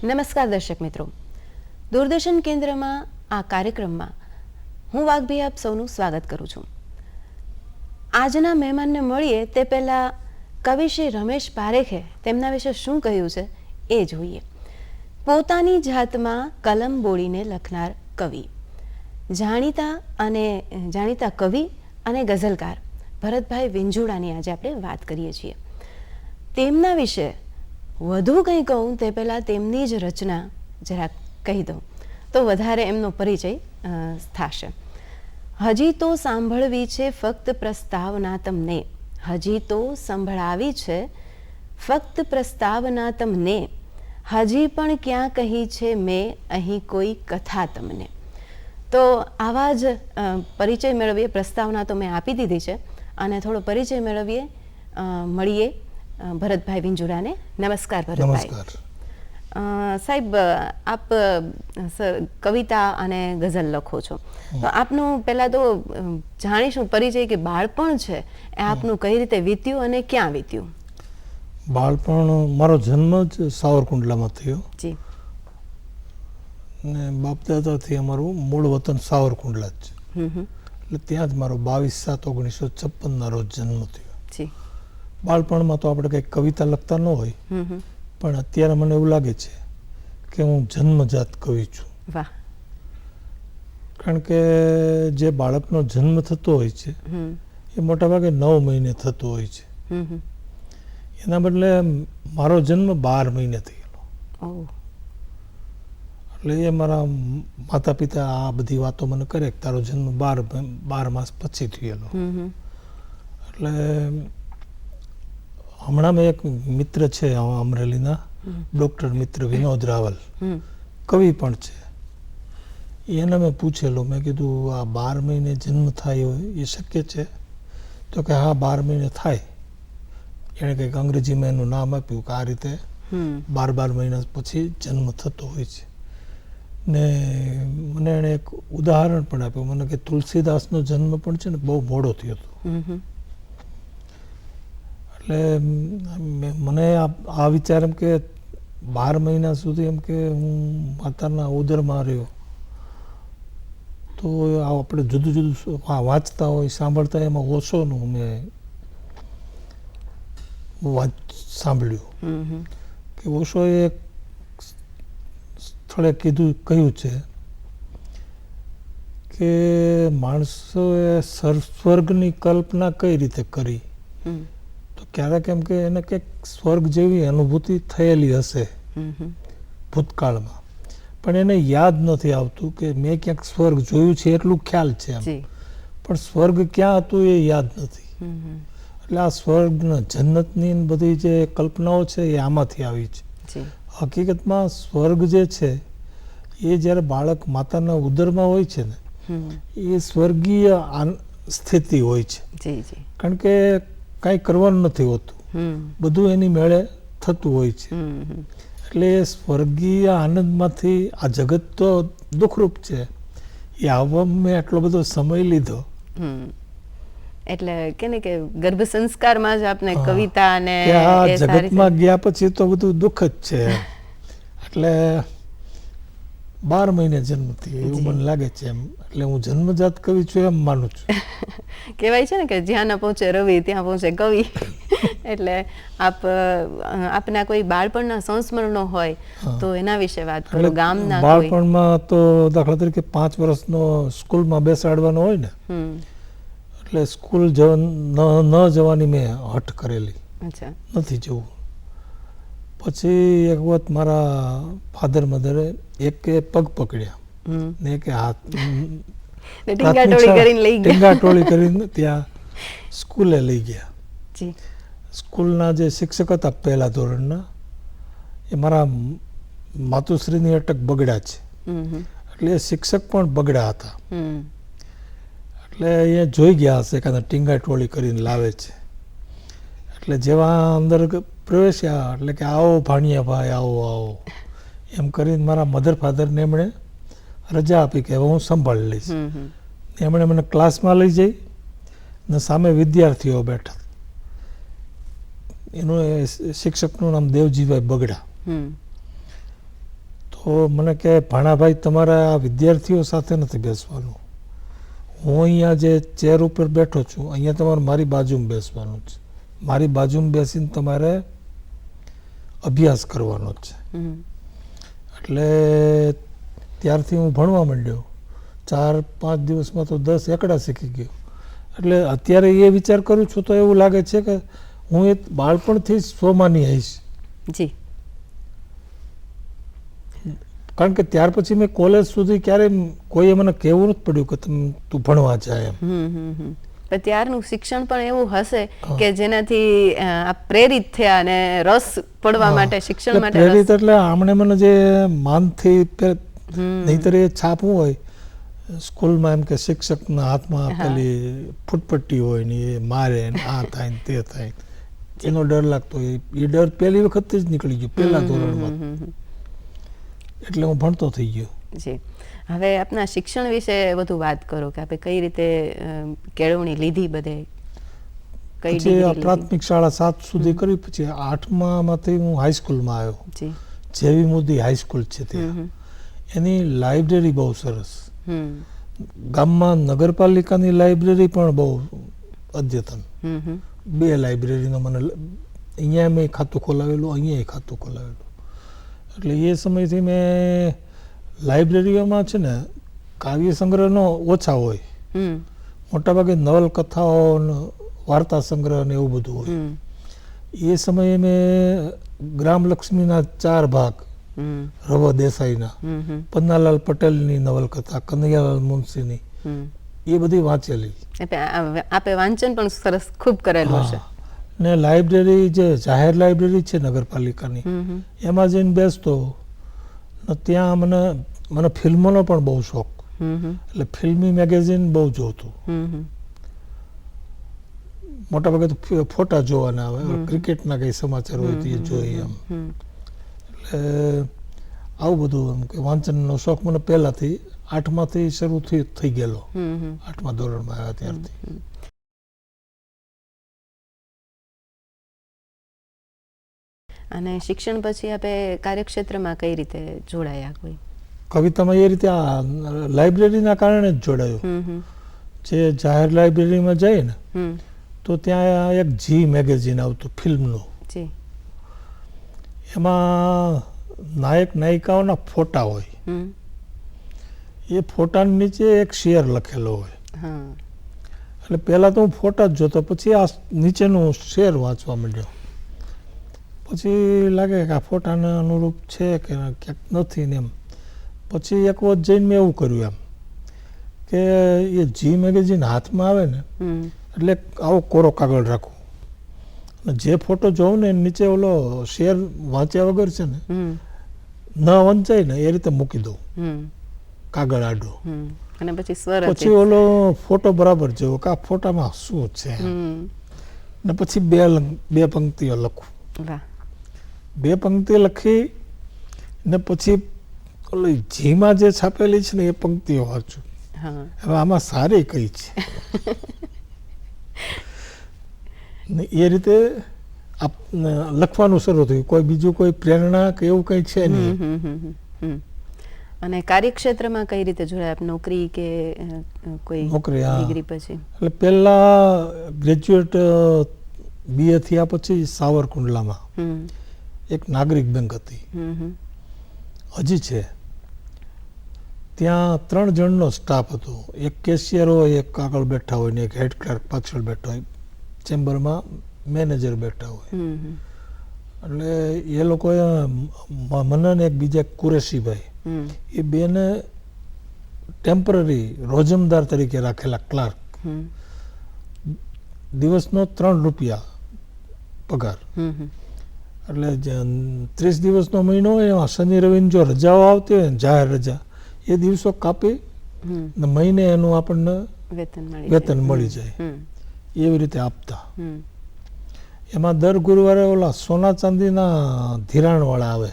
નમસ્કાર દર્શક મિત્રો, દૂરદર્શન કેન્દ્રમાં આ કાર્યક્રમમાં હું વાઘભી આપ સૌનું સ્વાગત કરું છું. આજના મહેમાનને મળીએ તે પહેલાં કવિ શ્રી રમેશ પારેખે તેમના વિશે શું કહ્યું છે એ જોઈએ. પોતાની જાતમાં કલમ બોળીને લખનાર કવિ, જાણીતા કવિ અને ગઝલકાર ભરતભાઈ વિંજોડાની આજે આપણે વાત કરીએ છીએ. તેમના વિશે વધુ કંઈ કહું તે પહેલાં તેમની જ રચના જરાક કહી દઉં તો વધારે એમનો પરિચય થશે. હજી તો સાંભળવી છે ફક્ત પ્રસ્તાવના તમને, હજી તો સંભળાવી છે ફક્ત પ્રસ્તાવના તમને, હજી પણ ક્યાં કહી છે મેં અહીં કોઈ કથા તમને. તો આવા જ પરિચય મેળવીએ. પ્રસ્તાવના તો મેં આપી દીધી છે અને થોડો પરિચય મેળવીએ. મળીએ ભરતભાઈ વિંજોડાને. નમસ્કાર ભરતભાઈ. સાહેબ, આપ કવિતા અને ગઝલ લખો છો, તો આપનું પહેલાં તો જાણીશું પરિચય કે બાળપણ છે એ આપનું કઈ રીતે વીત્યું અને ક્યાં વીત્યું? બાળપણ, મારો જન્મ જ સાવરકુંડલામાં થયો જી, ને બાપ દાદાથી અમારું મૂળ વતન સાવરકુંડલા જ છે. એટલે ત્યાં જ મારો 22/7/1956 રોજ જન્મ થયો. જી. બાળપણમાં તો આપણે કંઈક કવિતા લખતા ન હોય, પણ અત્યારે મને એવું લાગે છે કે હું જન્મજાત કવિ છું. વાહ. કારણ કે જે બાળકનો જન્મ થતો હોય છે એ મોટાભાગે 9 મહિને થતો હોય છે. એના બદલે મારો જન્મ 12 મહિને થયેલો. એટલે એ મારા માતા પિતા આ બધી વાતો મને કરે કે તારો જન્મ 12 માસ પછી થયેલો. એટલે હમણાં મેં એક મિત્ર છે અમરેલીના, ડૉક્ટર મિત્ર વિનોદ રાવલ, કવિ પણ છે. એને મેં પૂછેલું, મેં કીધું આ 12 મહિને જન્મ થાય હોય એ શક્ય છે? તો કે હા, 12 મહિને થાય. એણે કંઈક અંગ્રેજીમાં એનું નામ આપ્યું કે આ રીતે 12 મહિના પછી જન્મ થતો હોય છે. ને મને એણે એક ઉદાહરણ પણ આપ્યું. મને કે તુલસીદાસનો જન્મ પણ છે ને બહુ મોડો થયો હતો. એટલે મને આ વિચાર એમ કે 12 મહિના સુધી એમ કે હું માતાના ઉદરમાં રહ્યો, તો આપણે જુદું જુદું વાંચતા હોય, સાંભળતા, એમાં ઓશોનું મેં સાંભળ્યું કે ઓશોએ એક સ્થળે કહ્યું છે કે માણસોએ સ્વર્ગની કલ્પના કઈ રીતે કરી. તો ક્યારેક એમ કે એને કંઈક સ્વર્ગ જેવી અનુભૂતિ થયેલી હશે ભૂતકાળમાં, પણ એને યાદ નથી આવતું કે મેં ક્યાંક સ્વર્ગ જોયું છે એટલું ખ્યાલ છે એમ, પણ સ્વર્ગ ક્યાં હતું એ યાદ નથી. એટલે આ સ્વર્ગના જન્નતની બધી જે કલ્પનાઓ છે એ આમાંથી આવી છે. હકીકતમાં સ્વર્ગ જે છે એ જ્યારે બાળક માતાના ઉદરમાં હોય છે ને એ સ્વર્ગીય સ્થિતિ હોય છે. કારણ કે કાંઈ કરવાનું નથી હોતું, બધું એની મેળે થતું હોય છે. એટલે સ્વર્ગીય આનંદમાંથી આ જગત તો દુઃખરૂપ છે, એ આવવામાં મેં આટલો બધો સમય લીધો. એટલે કે ને કે ગર્ભ સંસ્કારમાં જ આપને કવિતા અને આ જગતમાં ગયા પછી તો બધું દુઃખ જ છે. એટલે 12 મહિને જન્મ થયો એવું મને લાગે છે એમ. એટલે હું જન્મજાત કવિ છું એમ માનું છું. કહેવાય છે ને કે જ્યાં ના પહોંચે રવિ ત્યાં પહોંચે કવિ. એટલે આપના કોઈ બાળપણના સંસ્મરણો હોય તો એના વિશે વાત કરો. ગામના બાળપણમાં તો દાખલા તરીકે 5 વર્ષનો સ્કૂલમાં બેસાડવાનો હોય ને, એટલે સ્કૂલ ન જવાની મેં હઠ કરેલી, નથી જવું. પછી એક વખત મારા ફાધર મધરે એક પગ પકડ્યા ને એક હાથ, ટીંગાટોળી કરીને ત્યાં સ્કૂલે લઈ ગયા. સ્કૂલના જે શિક્ષક હતા પહેલા ધોરણના, એ મારા માતુશ્રીની અટક બગડ્યા છે, એટલે એ શિક્ષક પણ બગડ્યા હતા. એટલે અહીંયા જોઈ ગયા હશે કે ટીંગાટોળી કરીને લાવે છે. એટલે જેવા અંદર પ્રવેશ્યા એટલે કે આવો ભાણિયા ભાઈ, આવો આવો એમ કરીને મારા મધર ફાધરને એમણે રજા આપી કે હવે હું સંભાળી લઈશ. એમણે મને ક્લાસમાં લઈ જઈ ને સામે વિદ્યાર્થીઓ બેઠા. એનું શિક્ષકનું નામ દેવજીભાઈ બગડા. તો મને કહે ભાણાભાઈ તમારા આ વિદ્યાર્થીઓ સાથે નથી બેસવાનું, હું અહીંયા જે ચેર ઉપર બેઠો છું અહીંયા તમારે મારી બાજુમાં બેસવાનું છે, મારી બાજુમાં બેસીને તમારે અભ્યાસ કરવાનો છે. એટલે ત્યારથી હું ભણવા માંડ્યો. 4-5 દિવસમાં તો 10 એકડા શીખી ગયો. એટલે અત્યારે એ વિચાર કરું છું તો એવું લાગે છે કે હું એ બાળપણથી જ સ્વમાની હઈશ. જી. કારણ કે ત્યાર પછી મેં કોલેજ સુધી ક્યારેય કોઈએ મને કહેવું નથી પડ્યું કે તું ભણવા જાય એમ. પણ ત્યારનું શિક્ષણ પણ એવું હશે કે જેનાથી આપ પ્રેરિત થયા અને રસ પડવા માટે શિક્ષણ માટે પ્રેરિત એટલે આમણે મને જે માનથી નહીતર એ છાપવું હોય સ્કૂલમાં એમ કે શિક્ષકના હાથમાં પેલી ફૂટપટ્ટી હોય ને એ મારે ને આ થાય ને તે થાય એનો ડર લાગતો હોય. એ ડર પહેલી વખત જ નીકળી ગયો પહેલા ધોરણમાં. એટલે હું ભણતો થઈ ગયો. જી. હવે આપના શિક્ષણ વિશે વધુ વાત કરો કે આપણે કઈ રીતે કેળવણી લીધી બધે, કઈ પછી પ્રાથમિક શાળા 7 સુધી કરી, પછી 8માંથી હું હાઈસ્કૂલમાં આવ્યો. જી. જેવી મોદી હાઈસ્કૂલ છે ત્યાં. એની લાઇબ્રેરી બહુ સરસ. ગામમાં નગરપાલિકાની લાઇબ્રેરી પણ બહુ અદ્યતન. 2 લાઇબ્રેરીનો મને અહીંયા મેં ખાતું ખોલાવેલું, અહીંયા ખાતું ખોલાવેલું. એટલે એ સમયથી મેં લાઇબ્રેરીઓમાં છે ને કાવ્ય સંગ્રહનો ઓછા હોય, મોટાભાગે નવલકથાઓ વાર્તા સંગ્રહ ને એવું બધું હોય. એ સમયે મેં ગ્રામલક્ષ્મીના 4 ભાગ, રવ દેસાઈના, પન્નાલાલ પટેલની નવલકથા, કનૈયાલાલ મુનશીની, એ બધી વાંચેલી. આપે વાંચન પણ સરસ ખૂબ કરેલું છે. ને લાઇબ્રેરી જે જાહેર લાઇબ્રેરી છે નગરપાલિકાની એમાં જઈને બેસતો. ત્યાં મને ફિલ્મોનો પણ બહુ શોખ. એટલે ફિલ્મી મેગેઝિન બહુ જોતું. મોટાભાગે તો ફોટા જોવાના આવે, ક્રિકેટના કઈ સમાચાર હોય તો એ જોઈએ એમ. એટલે આવું બધું એમ કે વાંચનનો શોખ મને પહેલાથી 8માંથી શરૂ થઈ ગયેલો. 8મા ધોરણમાં આવ્યા ત્યારથી. અને શિક્ષણ પછી આપે કાર્યક્ષેત્રમાં કઈ રીતે જોડાયા? કોઈ કવિતામાં એ રીતે આ લાઇબ્રેરીના કારણે જ જોડાયું. જે જાહેર લાઇબ્રેરીમાં જાય ને તો ત્યાં એક જી મેગેઝિન આવતું ફિલ્મનું. એમાં નાયક નાયિકાઓના ફોટા હોય. એ ફોટાની નીચે એક શેર લખેલો હોય. એટલે પહેલાં તો હું ફોટા જ જોતો, પછી આ નીચેનું શેર વાંચવા માંડ્યો. પછી લાગે કે આ ફોટાને અનુરૂપ છે કે ક્યાંક નથી ને એમ. પછી એક વખત જઈને મેં એવું કર્યું એમ કે એ જી મેગેઝિન હાથમાં આવે ને એટલે આવો કોરો કાગળ રાખું અને જે ફોટો જોઉં ને નીચે ઓલો શેર વાંચ્યા વગર છે ને ન વંચાય ને એ રીતે મૂકી દઉં કાગળ આડો. અને પછી ઓલો ફોટો બરાબર જોવો કે આ ફોટામાં શું છે ને પછી બે પંક્તિઓ લખું. 2 પંક્તિ લખી ને પછી જીમાં જે છાપેલી છે ને એ પંક્તિઓ વાંચું. હવે આમાં સારી કઈ છે ને એ રીતે લખવાનું શરૂ થયું. કોઈ બીજું કોઈ પ્રેરણા કે એવું કઈ છે નહીં. અને કાર્યક્ષેત્રમાં કઈ રીતે જોડાયા આપ? નોકરી કે કોઈ નોકરી? ડિગ્રી પછી એટલે પહેલા ગ્રેજ્યુએટ BA થયા પછી સાવરકુંડલામાં એક નાગરિક બેંક હતી, હજી છે. ત્યાં 3 જણનો સ્ટાફ હતો. એક કેશિયર હોય, એક આગળ બેઠા હોય ને એક હેડ ક્લાર્ક પાછળ બેઠા હોય, ચેમ્બરમાં મેનેજર બેઠા હોય. એટલે એ લોકોએ મને ને એક બીજા કુરેશીભાઈ એ બેને ટેમ્પરરી રોજમદાર તરીકે રાખેલા ક્લાર્ક. દિવસનો 3 રૂપિયા પગાર. એટલે 30 દિવસનો મહિનો હોય એમાં શનિ રવિની જો રજાઓ આવતી હોય ને જાહેર રજા એ દિવસો કાપી ને મહિને એનું આપણને વેતન મળી જાય એવી રીતે આપતા. એમાં દર ગુરુવારે ઓલા સોના ચાંદીના ધિરાણવાળા આવે.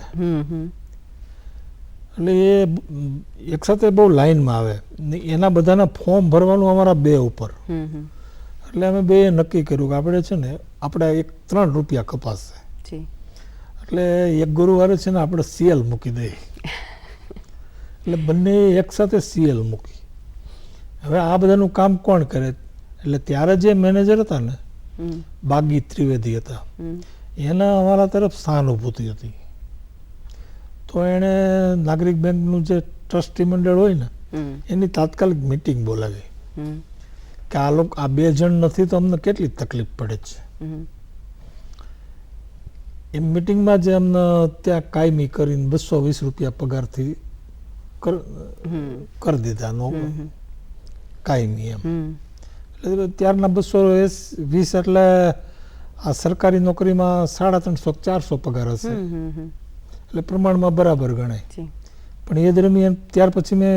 એટલે એ એક સાથે બહુ લાઈનમાં આવે. એના બધાના ફોર્મ ભરવાનું અમારા 2 ઉપર. એટલે અમે 2 નક્કી કર્યું કે આપણે છે ને આપણે 3 રૂપિયા કપાશે. એટલે એક ગુરુવારે છે ને આપણે CL મૂકી દઈએ. એટલે બંને એકસાથે સીએલ મૂકી. હવે આ બધાનું કામ કોણ કરે? એટલે ત્યારે જે મેનેજર હતા ને, બાગી ત્રિવેદી હતા, એના અમારા તરફ સહાનુભૂતિ હતી. તો એણે નાગરિક બેંકનું જે ટ્રસ્ટી મંડળ હોય ને, એની તાત્કાલિક મિટિંગ બોલાવી કે આ 2 જણ નથી તો અમને કેટલી તકલીફ પડે છે. એ મિટિંગમાં જ અમને ત્યાં કાયમી કરીને 220 રૂપિયા પગારથી કરી દીધા કાયમી એમ. એટલે ત્યારના 220 એટલે આ સરકારી નોકરીમાં 350-400 પગાર હશે, એટલે પ્રમાણમાં બરાબર ગણાય. પણ એ દરમિયાન ત્યાર પછી મેં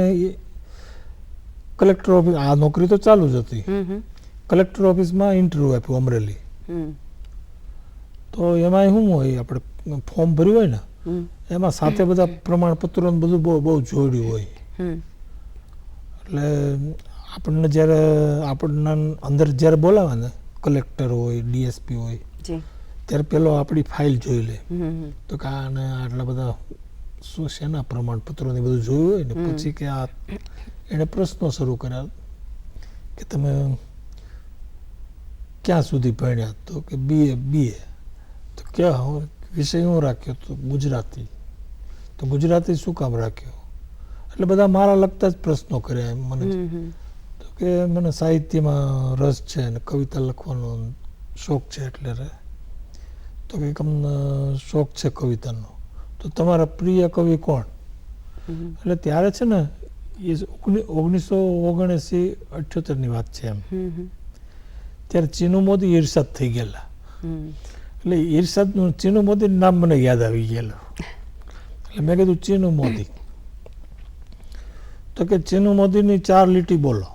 કલેક્ટર ઓફિસ, આ નોકરી તો ચાલુ જ હતી, કલેક્ટર ઓફિસમાં ઇન્ટરવ્યુ આપ્યું અમરેલી. તો એમાં શું હોય, આપણે ફોર્મ ભર્યું હોય ને, એમાં સાથે બધા પ્રમાણપત્રો બધું બહુ જોડ્યું હોય. એટલે આપણને અંદર જ્યારે બોલાવે ને, કલેક્ટર હોય, ડીએસપી હોય, ત્યારે પેલો આપણી ફાઇલ જોઈ લે તો કે આને આટલા બધા શું શેના પ્રમાણપત્રો ને બધું જોયું હોય ને, પછી કે આ એને પ્રશ્નો શરૂ કર્યા કે તમે ક્યાં સુધી ભણ્યા? તો કે બીએ. તો ક્યાં વિષય હું રાખ્યો? તો ગુજરાતી. તો ગુજરાતી શું કામ રાખ્યો? એટલે બધા મારા લગતા જ પ્રશ્નો કર્યા એમ મને. તો કે મને સાહિત્યમાં રસ છે ને કવિતા લખવાનો શોખ છે, એટલે તો કે તમને શોખ છે કવિતાનો, તો તમારા પ્રિય કવિ કોણ? એટલે ત્યારે છે ને એ 1979-78ની વાત છે એમ. ત્યારે ચીનુ મોદી ઈર્ષાદ થઈ ગયેલા. એટલે ઈર્ષાદનું ચીનુ મોદીનું નામ મને યાદ આવી ગયેલું. એટલે મેં કીધું ચીનુ મોદી. તો કે ચીનુ મોદીની 4 લીટી બોલો.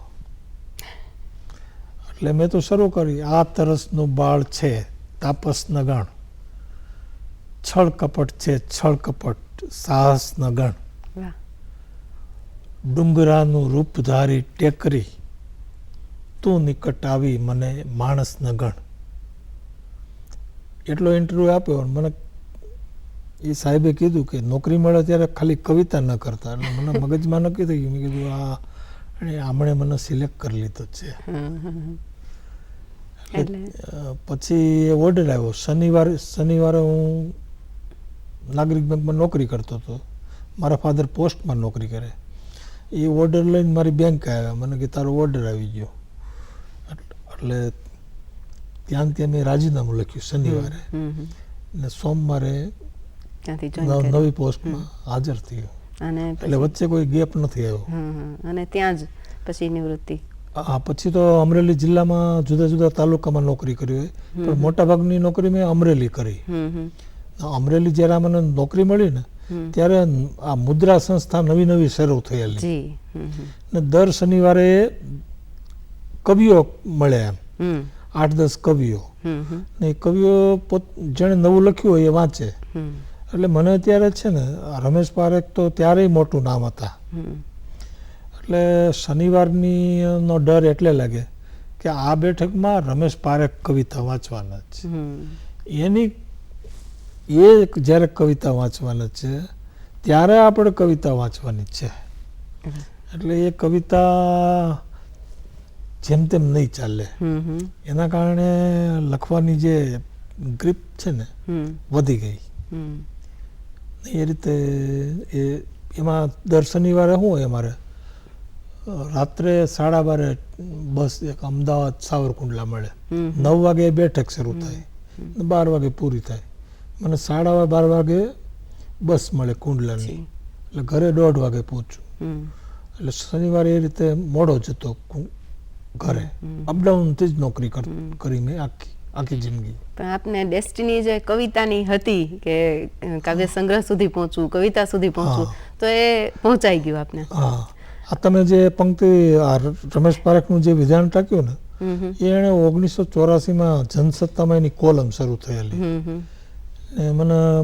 એટલે મેં તો શરૂ કરી, આ તરસનું બાળ છે તાપસ ન ગણ, છળ કપટ છે છળ કપટ સાહસ ન ગણ, ડુંગરાનું રૂપ ધારી ટેકરી તું નિકટ આવી મને માણસ ન ગણ. એટલો ઇન્ટરવ્યુ આપ્યો. મને એ સાહેબે કીધું કે નોકરી મળે ત્યારે ખાલી કવિતા ન કરતા. એટલે મને મગજમાં નક્કી થઈ ગયું. મેં કીધું આમણે મને સિલેક્ટ કરી લીધો છે. એટલે પછી ઓર્ડર આવ્યો. શનિવારે હું નાગરિક બેંકમાં નોકરી કરતો હતો. મારા ફાધર પોસ્ટમાં નોકરી કરે. એ ઓર્ડર લઈને મારી બેંક આવ્યા. મને કે તારો ઓર્ડર આવી ગયો. એટલે ત્યાં મેં રાજીનામું લખ્યું શનિવારે, ને સોમવારે નવી પોસ્ટમાં હાજર થયો. એટલે વચ્ચે કોઈ ગેપ નથી આવ્યો. અને ત્યાં જ પછી નિવૃત્તિ. હા, પછી તો અમરેલી જિલ્લામાં જુદા જુદા તાલુકામાં નોકરી કરી હોય, પણ મોટાભાગની નોકરી મેં અમરેલી કરી. અમરેલી જ્યારે મને નોકરી મળી ને, ત્યારે આ મુદ્રા સંસ્થા નવી શરૂ થયેલી, ને દર શનિવારે કવિઓ મળે એમ, 8-10 કવિઓ. ને એ કવિઓ જેણે નવું લખ્યું હોય એ વાંચે. એટલે મને ત્યારે છે ને રમેશ પારેખ તો ત્યારેય મોટું નામ હતા. એટલે શનિવારની નો ડર એટલે લાગે કે આ બેઠકમાં રમેશ પારેખ કવિતા વાંચવાના છે. એની જ્યારે કવિતા વાંચવાના છે ત્યારે આપણે કવિતા વાંચવાની છે. એટલે એ કવિતા જેમ તેમ નહીં ચાલે. એના કારણે લખવાની જે ગ્રીપ છે ને વધી ગઈ. એ રીતે એમાં દર શનિવારે શું હોય, અમારે રાત્રે 12:30 બસ એક અમદાવાદ સાવરકુંડલા મળે. 9 વાગે બેઠક શરૂ થાય, 12 વાગે પૂરી થાય. મને 12:30 વાગે બસ મળે કુંડલાની. એટલે ઘરે 1:30 વાગે પહોંચું. એટલે શનિવારે એ રીતે મોડો જતો ઘરે. અપડાઉનથી જ નોકરી કરી મેં આખી જિંદગી. પણ આપને ડેસ્ટિની જે કવિતાની હતી કે કાવ્ય સંગ્રહ સુધી પહોંચવું, કવિતા સુધી પહોંચવું, તો એ પહોંચાઈ ગયું આપને. હા, આ તમે જે પંક્તિ રમેશ પારેખનું જે વિધાન ટાંક્યું ને, એ એણે 1984માં જનસત્તામાં એની કોલમ શરૂ થયેલી.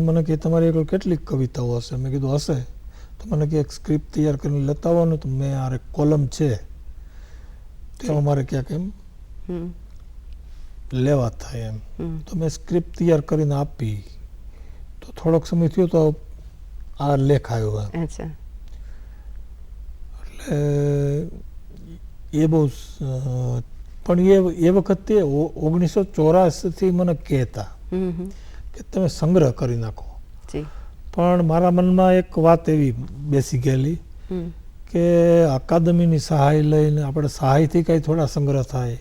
મને કે તમારી કેટલીક કવિતાઓ હશે? મેં કીધું હશે. તો મને કે એક સ્ક્રિપ્ટ તૈયાર કરીને લેતા આવવાનું. તો મેં આ કોલમ છે તે અમારે ક્યાંક એમ લેવા થાય એમ. તો મેં સ્ક્રિપ્ટ તૈયાર કરીને આપી. તો થોડોક સમય થયો તો આ લેખ આવ્યો. એ બહુ પણ એ વખતે 1984 મને કહેતા કે તમે સંગ્રહ કરી નાખો. પણ મારા મનમાં એક વાત એવી બેસી ગયેલી કે અકાદમીની સહાય લઈને આપણે સહાયથી કઈ થોડા સંગ્રહ થાય,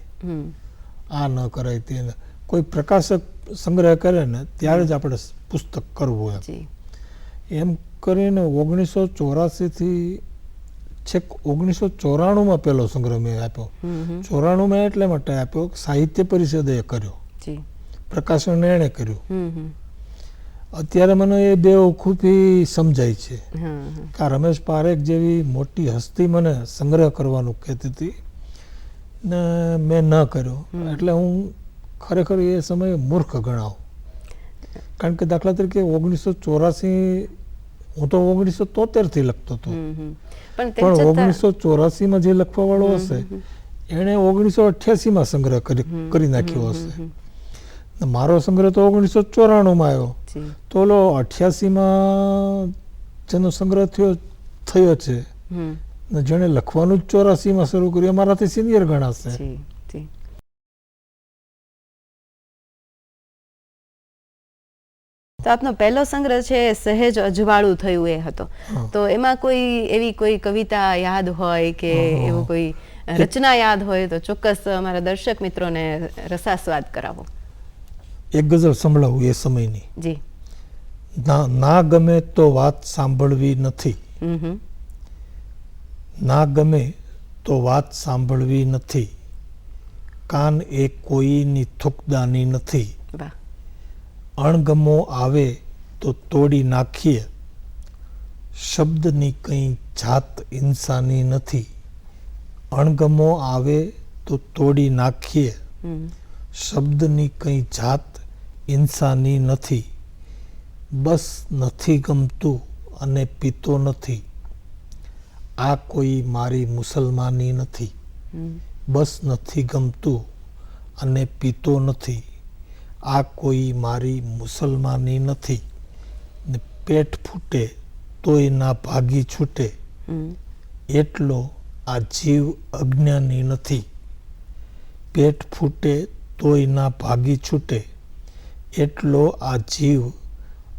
આ ન કરાય તે કોઈ પ્રકાશક સંગ્રહ કરે ને ત્યારે જ આપણે પુસ્તક કરવું એમ કરીને 1984 થી છેક 1994 પહેલો સંગ્રહ મેં આપ્યો. 94 એટલે માટે આપ્યો સાહિત્ય પરિષદે કર્યો, પ્રકાશન એણે કર્યું. અત્યારે મને એ બે ખૂબી સમજાય છે કે રમેશ પારેખ જેવી મોટી હસ્તી મને સંગ્રહ કરવાનું કહેતી હતી ને મેં ન કર્યો, એટલે હું ખરેખર એ સમયે મૂર્ખ ગણાવ. કારણ કે દાખલા તરીકે 1984 હું તો 1973 થી લખતો હતો, પણ 1984 જે લખવા વાળો હશે એણે 1988 સંગ્રહ કરી નાખ્યો હશે. મારો સંગ્રહ તો 1994 આવ્યો, તો 88 જેનો સંગ્રહ થયો છે જેને લખવાનું જ 84 શરૂ કર્યું મારાથી સિનિયર ગણાશે. તો આપનો પહેલો સંગ્રહ છે સહેજ અજવાળું થયું એ હતો, તો એમાં કોઈ એવી કોઈ કવિતા યાદ હોય કે એવું કોઈ રચના યાદ હોય તો ચોક્કસ અમારા દર્શક મિત્રોને રસાસ્વાદ કરાવો. એક ગઝલ સંભળાવું એ સમયની. જી. ના ગમે તો વાત સાંભળવી નથી, ના ગમે તો વાત સાંભળવી નથી, કાન એ કોઈની થૂકદાની નથી, અણગમો આવે તો તોડી નાખીએ, શબ્દની કંઈ જાત ઇન્સાની નથી, અણગમો આવે તો તોડી નાખીએ, શબ્દની કંઈ જાત ઇન્સાની નથી, બસ નથી ગમતું અને પીતો નથી, આ કોઈ મારી મુસલમાની નથી, બસ નથી ગમતું અને પીતો નથી, આ કોઈ મારી મુસલમાની નથી, ને પેટ ફૂટે તોય ના ભાગી છૂટે, એટલો આ જીવ અજ્ઞાની નથી, પેટ ફૂટે તોય ના ભાગી છૂટે, એટલો આ જીવ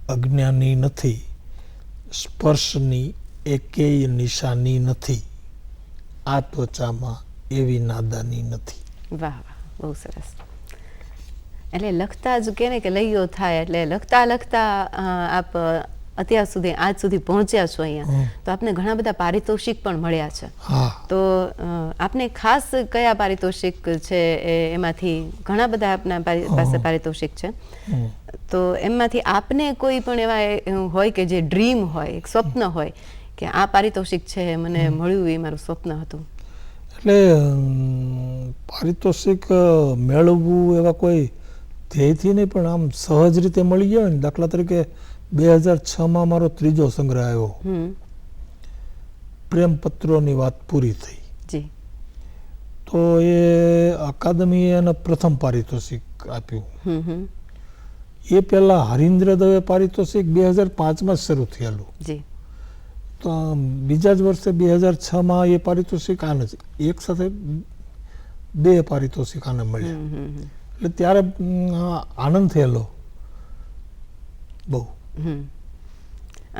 અજ્ઞાની નથી, સ્પર્શની એકેય નિશાની નથી, આ ત્વચામાં એવી નાદાની નથી. વાહ વાહ, બહુ સરસ. એટલે લખતા જ કે ને કે લઈયો થાય, એટલે લખતા લખતા આપ અત્યાર સુધી આજ સુધી પહોંચ્યા છો અહીંયા, તો આપને ઘણા બધા પારિતોષિક પણ મળ્યા છે. તો આપને ખાસ કયા પારિતોષિક છે એમાંથી ઘણા બધા આપના પાસે પારિતોષિક છે, તો એમાંથી આપને કોઈ પણ એવા હોય કે જે ડ્રીમ હોય, એક સ્વપ્ન હોય કે આ પારિતોષિક છે મને મળ્યું એ મારું સ્વપ્ન હતું? એટલે પારિતોષિક મેળવવું એવા કોઈ ધ્યેયથી નહીં, પણ આમ સહજ રીતે મળી ગયો ને. દાખલા તરીકે 2006 મારો ત્રીજો સંગ્રહ આવ્યો, પ્રેમપત્રોની વાત પૂરી થઈ, તો એ અકાદમીએ એને પ્રથમ પારિતોષિક આપ્યું. એ પહેલા હરીન્દ્ર દવે પારિતોષિક 2005 શરૂ થયેલું, તો બીજા જ વર્ષે 2006 એ પારિતોષિક આને એક સાથે બે પારિતોષિક આને મળ્યા. એટલે ત્યારે આનંદ થયેલો બહુ.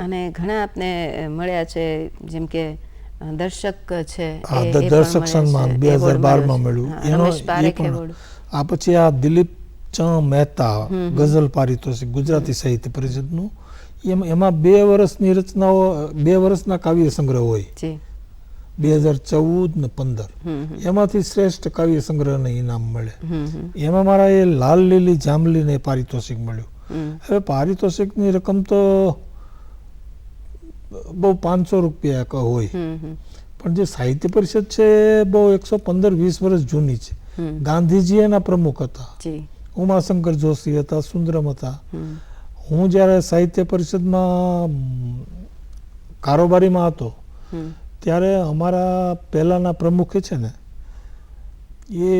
અને ઘણા આપને મળ્યા છે, જેમ કે દર્શક છે, દર્શક સન્માન 2012 મળ્યું. આ પછી આ દિલીપ ચ મહેતા ગઝલ પારિતોષિક ગુજરાતી સાહિત્ય પરિષદનું, એમાં 2 વર્ષની રચનાઓ, 2 વર્ષના કાવ્ય સંગ્રહ હોય, 2014 ને 15, એમાંથી શ્રેષ્ઠ કાવ્ય સંગ્રહને ઇનામ મળે. એમાં મારા એ લાલ લીલી જાંબલીને પારિતોષિક મળ્યું. હવે પારિતોષિકની રકમ તો બહુ 500 રૂપિયા હોય, પણ જે સાહિત્ય પરિષદ છે બહુ 115-20 વર્ષ જૂની છે. ગાંધીજી એના પ્રમુખ હતા, ઉમાશંકર જોશી હતા, સુંદરમ હતા. હું જ્યારે સાહિત્ય પરિષદમાં કારોબારીમાં હતો ત્યારે અમારા પહેલાના પ્રમુખે છે ને એ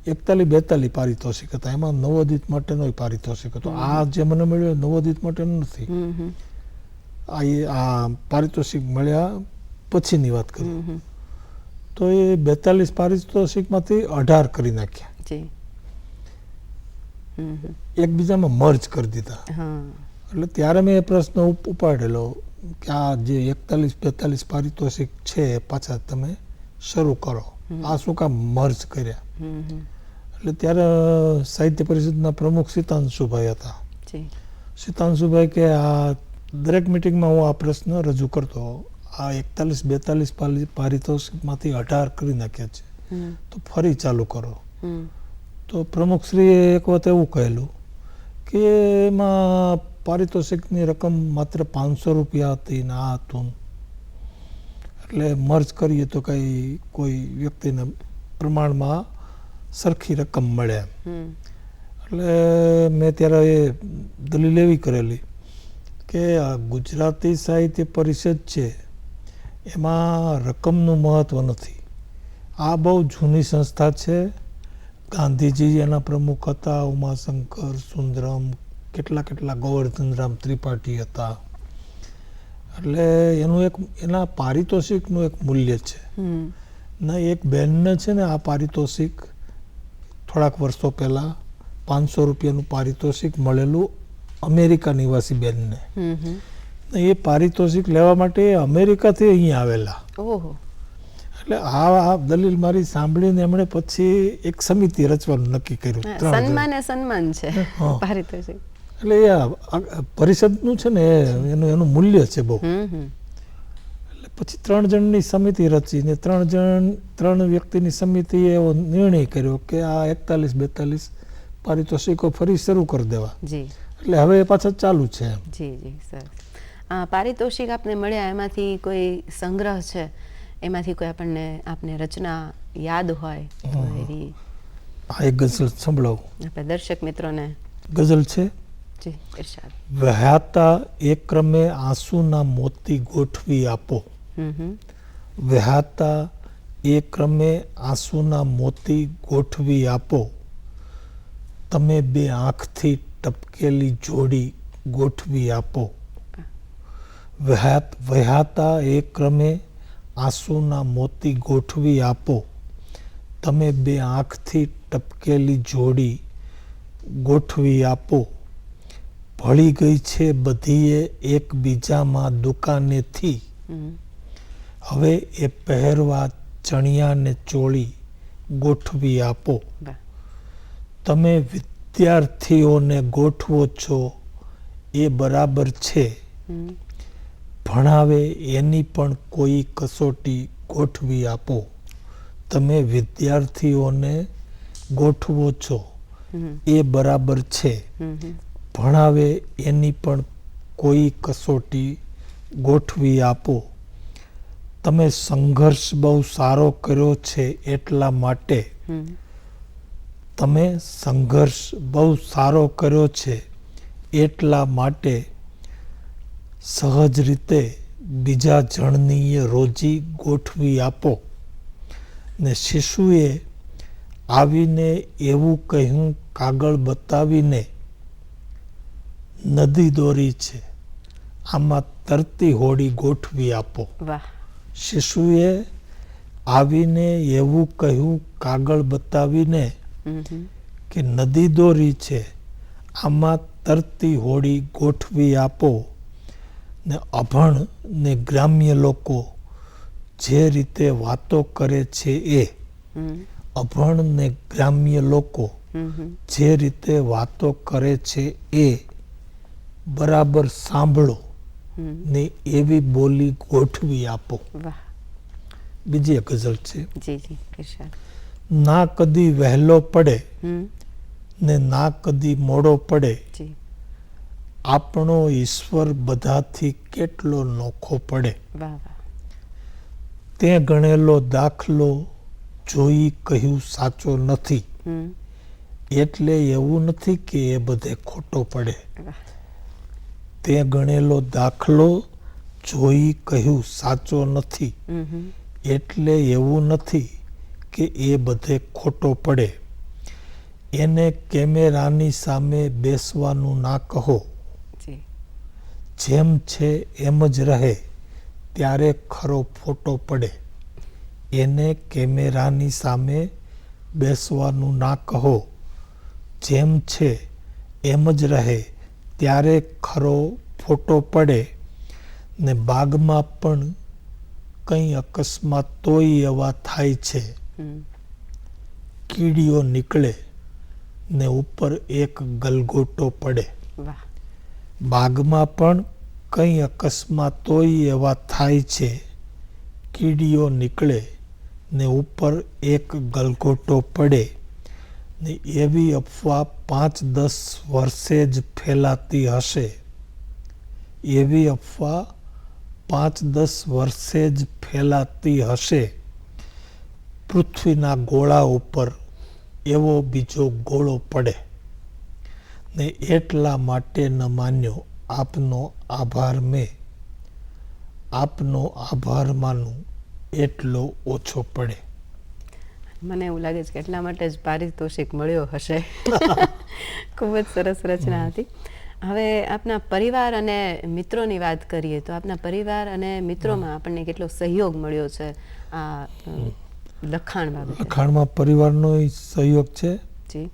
41-42 પારિતોષિક હતા, એમાં નવોદિત માટેનો પારિતોષિક હતો. આ જે મને મળ્યો નવોદિત માટેનો નથી. આ પારિતોષિક મળ્યા પછીની વાત કરું તો એ 42 પારિતોષિકમાંથી 18 કરી નાખ્યા, જી. એકબીજામાં મર્જ કરી દીધા. હા. એટલે ત્યારે મેં એ પ્રશ્ન ઉપાડેલો કે આ જે 41-42 પારિતોષિક છે પાછા તમે શરૂ કરો, આ શું કામ મર્જ કર્યા? એટલે ત્યારે સાહિત્ય પરિષદના પ્રમુખ સીતાંશુભાઈ હતા. જી. સીતાંશુભાઈ કે આ દરેક મિટિંગમાં હું આ પ્રશ્ન રજૂ કરતો, આ 41-42 પારિતોષિકમાંથી 18 કરી નાખ્યા છે, તો ફરી ચાલુ કરો. તો પ્રમુખશ્રીએ એક વખત એવું કહેલું કે એમાં પારિતોષિકની રકમ માત્ર 500 રૂપિયા હતી ને આ હતું, એટલે મર્જ કરીએ તો કઈ કોઈ વ્યક્તિને પ્રમાણમાં સરખી રકમ મળે. એટલે મેં ત્યારે એ દલીલ એવી કરેલી કે આ ગુજરાતી સાહિત્ય પરિષદ છે એમાં રકમનું મહત્વ નથી. આ બહુ જૂની સંસ્થા છે. ગાંધીજી એના પ્રમુખ હતા, ઉમાશંકર સુંદરમ, કેટલા ગોવર્ધનરામ ત્રિપાઠી હતા. એટલે એના પારિતોષિકનું એક મૂલ્ય છે. ને એક બેનને છે ને આ પારિતોષિક થોડાક વર્ષો પહેલા 500 રૂપિયાનું પારિતોષિક મળેલું, અમેરિકા નિવાસી બેનને. એ પારિતોષિક લેવા માટે અમેરિકાથી અહીંયા આવેલા. ઓહો. એટલે આ દલીલ મારી સાંભળીને એમણે પછી એક સમિતિ રચવાનું નક્કી કર્યું. સન્માન છે પારિતોષિક. એટલે એ પરિષદનું છે ને એનું મૂલ્ય છે બહુ. એટલે પછી 3 જણની સમિતિ રચીને 3 વ્યક્તિની સમિતિએ એવો નિર્ણય કર્યો કે આ 41-42 પારિતોષિકો ફરી શરૂ કરી દેવા. જી. એટલે હવે એ પાછા ચાલુ છે. જી જી સર. પારિતોષિક આપને મળ્યા એમાંથી કોઈ સંગ્રહ છે, એમાંથી કોઈ આપને રચના યાદ હોય તો એવી આ એક ગઝલ સંભળાવું આપણે દર્શક મિત્રોને. ગઝલ છે. જી ઇરશાદ. વહાતા એક ક્રમે આંસુના મોતી ગોઠવી આપો. વહાતા એક ક્રમે આંસુના મોતી ગોઠવી આપો, તમે બે આંખથી ટપકેલી જોડી ગોઠવી આપો. વહાતા એક ક્રમે આંસુના મોતી ગોઠવી આપો, તમે બે આંખથી ટપકેલી જોડી ગોઠવી આપો. ભળી ગઈ છે બધીએ એકબીજામાં દુકાનેથી, હવે એ પહેરવા ચણિયાને ચોળી ગોઠવી આપો. તમે વિદ્યાર્થીઓને ગોઠવો છો એ બરાબર છે, ભણાવે એની પણ કોઈ કસોટી ગોઠવી આપો. તમે વિદ્યાર્થીઓને ગોઠવો છો એ બરાબર છે, ભણાવે એની પણ કોઈ કસોટી ગોઠવી આપો. તમે સંઘર્ષ બહુ સારો કર્યો છે એટલા માટે, તમે સંઘર્ષ બહુ સારો કર્યો છે એટલા માટે સહજ રીતે બીજા જણની રોજી ગોઠવી આપો. ને શિશુએ આવીને એવું કહ્યું કાગળ બતાવીને, નદી દોરી છે આમાં તરતી હોડી ગોઠવી આપો. શિશુએ આવીને એવું કહ્યું કાગળ બતાવીને કે નદી દોરી છે આમાં તરતી હોડી ગોઠવી આપો. ને અભણ ને ગ્રામ્ય લોકો જે રીતે વાતો કરે છે એ, અભણ ને ગ્રામ્ય લોકો જે રીતે વાતો કરે છે એ બરાબર સાંભળો ને એવી બોલી ગોઠવી આપો. બીજી એક ગઝલ છે. ના કદી વહેલો પડે ને ના કદી મોડો પડે, આપણો ઈશ્વર બધાથી કેટલો નોખો પડે. તે ગણેલો દાખલો જોઈ કહ્યું સાચો નથી, એટલે એવું નથી કે એ બધે ખોટો પડે. તે ગણેલો દાખલો જોઈ કહ્યું સાચો નથી, એટલે એવું નથી કે એ બધે ખોટો પડે. એને કેમેરાની સામે બેસવાનું ના કહો, જેમ છે એમ જ રહે ત્યારે ખરો ફોટો પડે. એને કેમેરાની સામે બેસવાનું ના કહો. જેમ છે એમ જ રહે ત્યારે ખરો ફોટો પડે. ને બાગમાં પણ કંઈ અકસ્માત તોય એવા થાય છે. કીડીઓ નીકળે ને ઉપર એક ગલગોટો પડે. વાહ. બાગમાં પણ કંઈ અકસ્માત તોય એવા થાય છે. કીડીઓ નીકળે ને ઉપર એક ગલગોટો પડે. ને એવી અફવા 5-10 વર્ષે જ ફેલાતી હશે. એવી અફવા 5-10 વર્ષે જ ફેલાતી હશે. પૃથ્વીના ગોળા ઉપર એવો બીજો ગોળો પડે. ને એટલા માટે ન માન્યો આપનો આભાર મેં. આપનો આભાર માનું એટલો ઓછો પડે. મને એવું લાગે છે કે એટલા માટે જ પારિતોષિક મળ્યો હશે. ખૂબ જ સરસ રચના હતી. હવે આપના પરિવાર અને મિત્રોની વાત કરીએ તો આપના પરિવાર અને મિત્રોમાં આપણને કેટલો સહયોગ મળ્યો છે આ લખાણ બાબતે? લખાણમાં પરિવારનો સહયોગ છે. જી.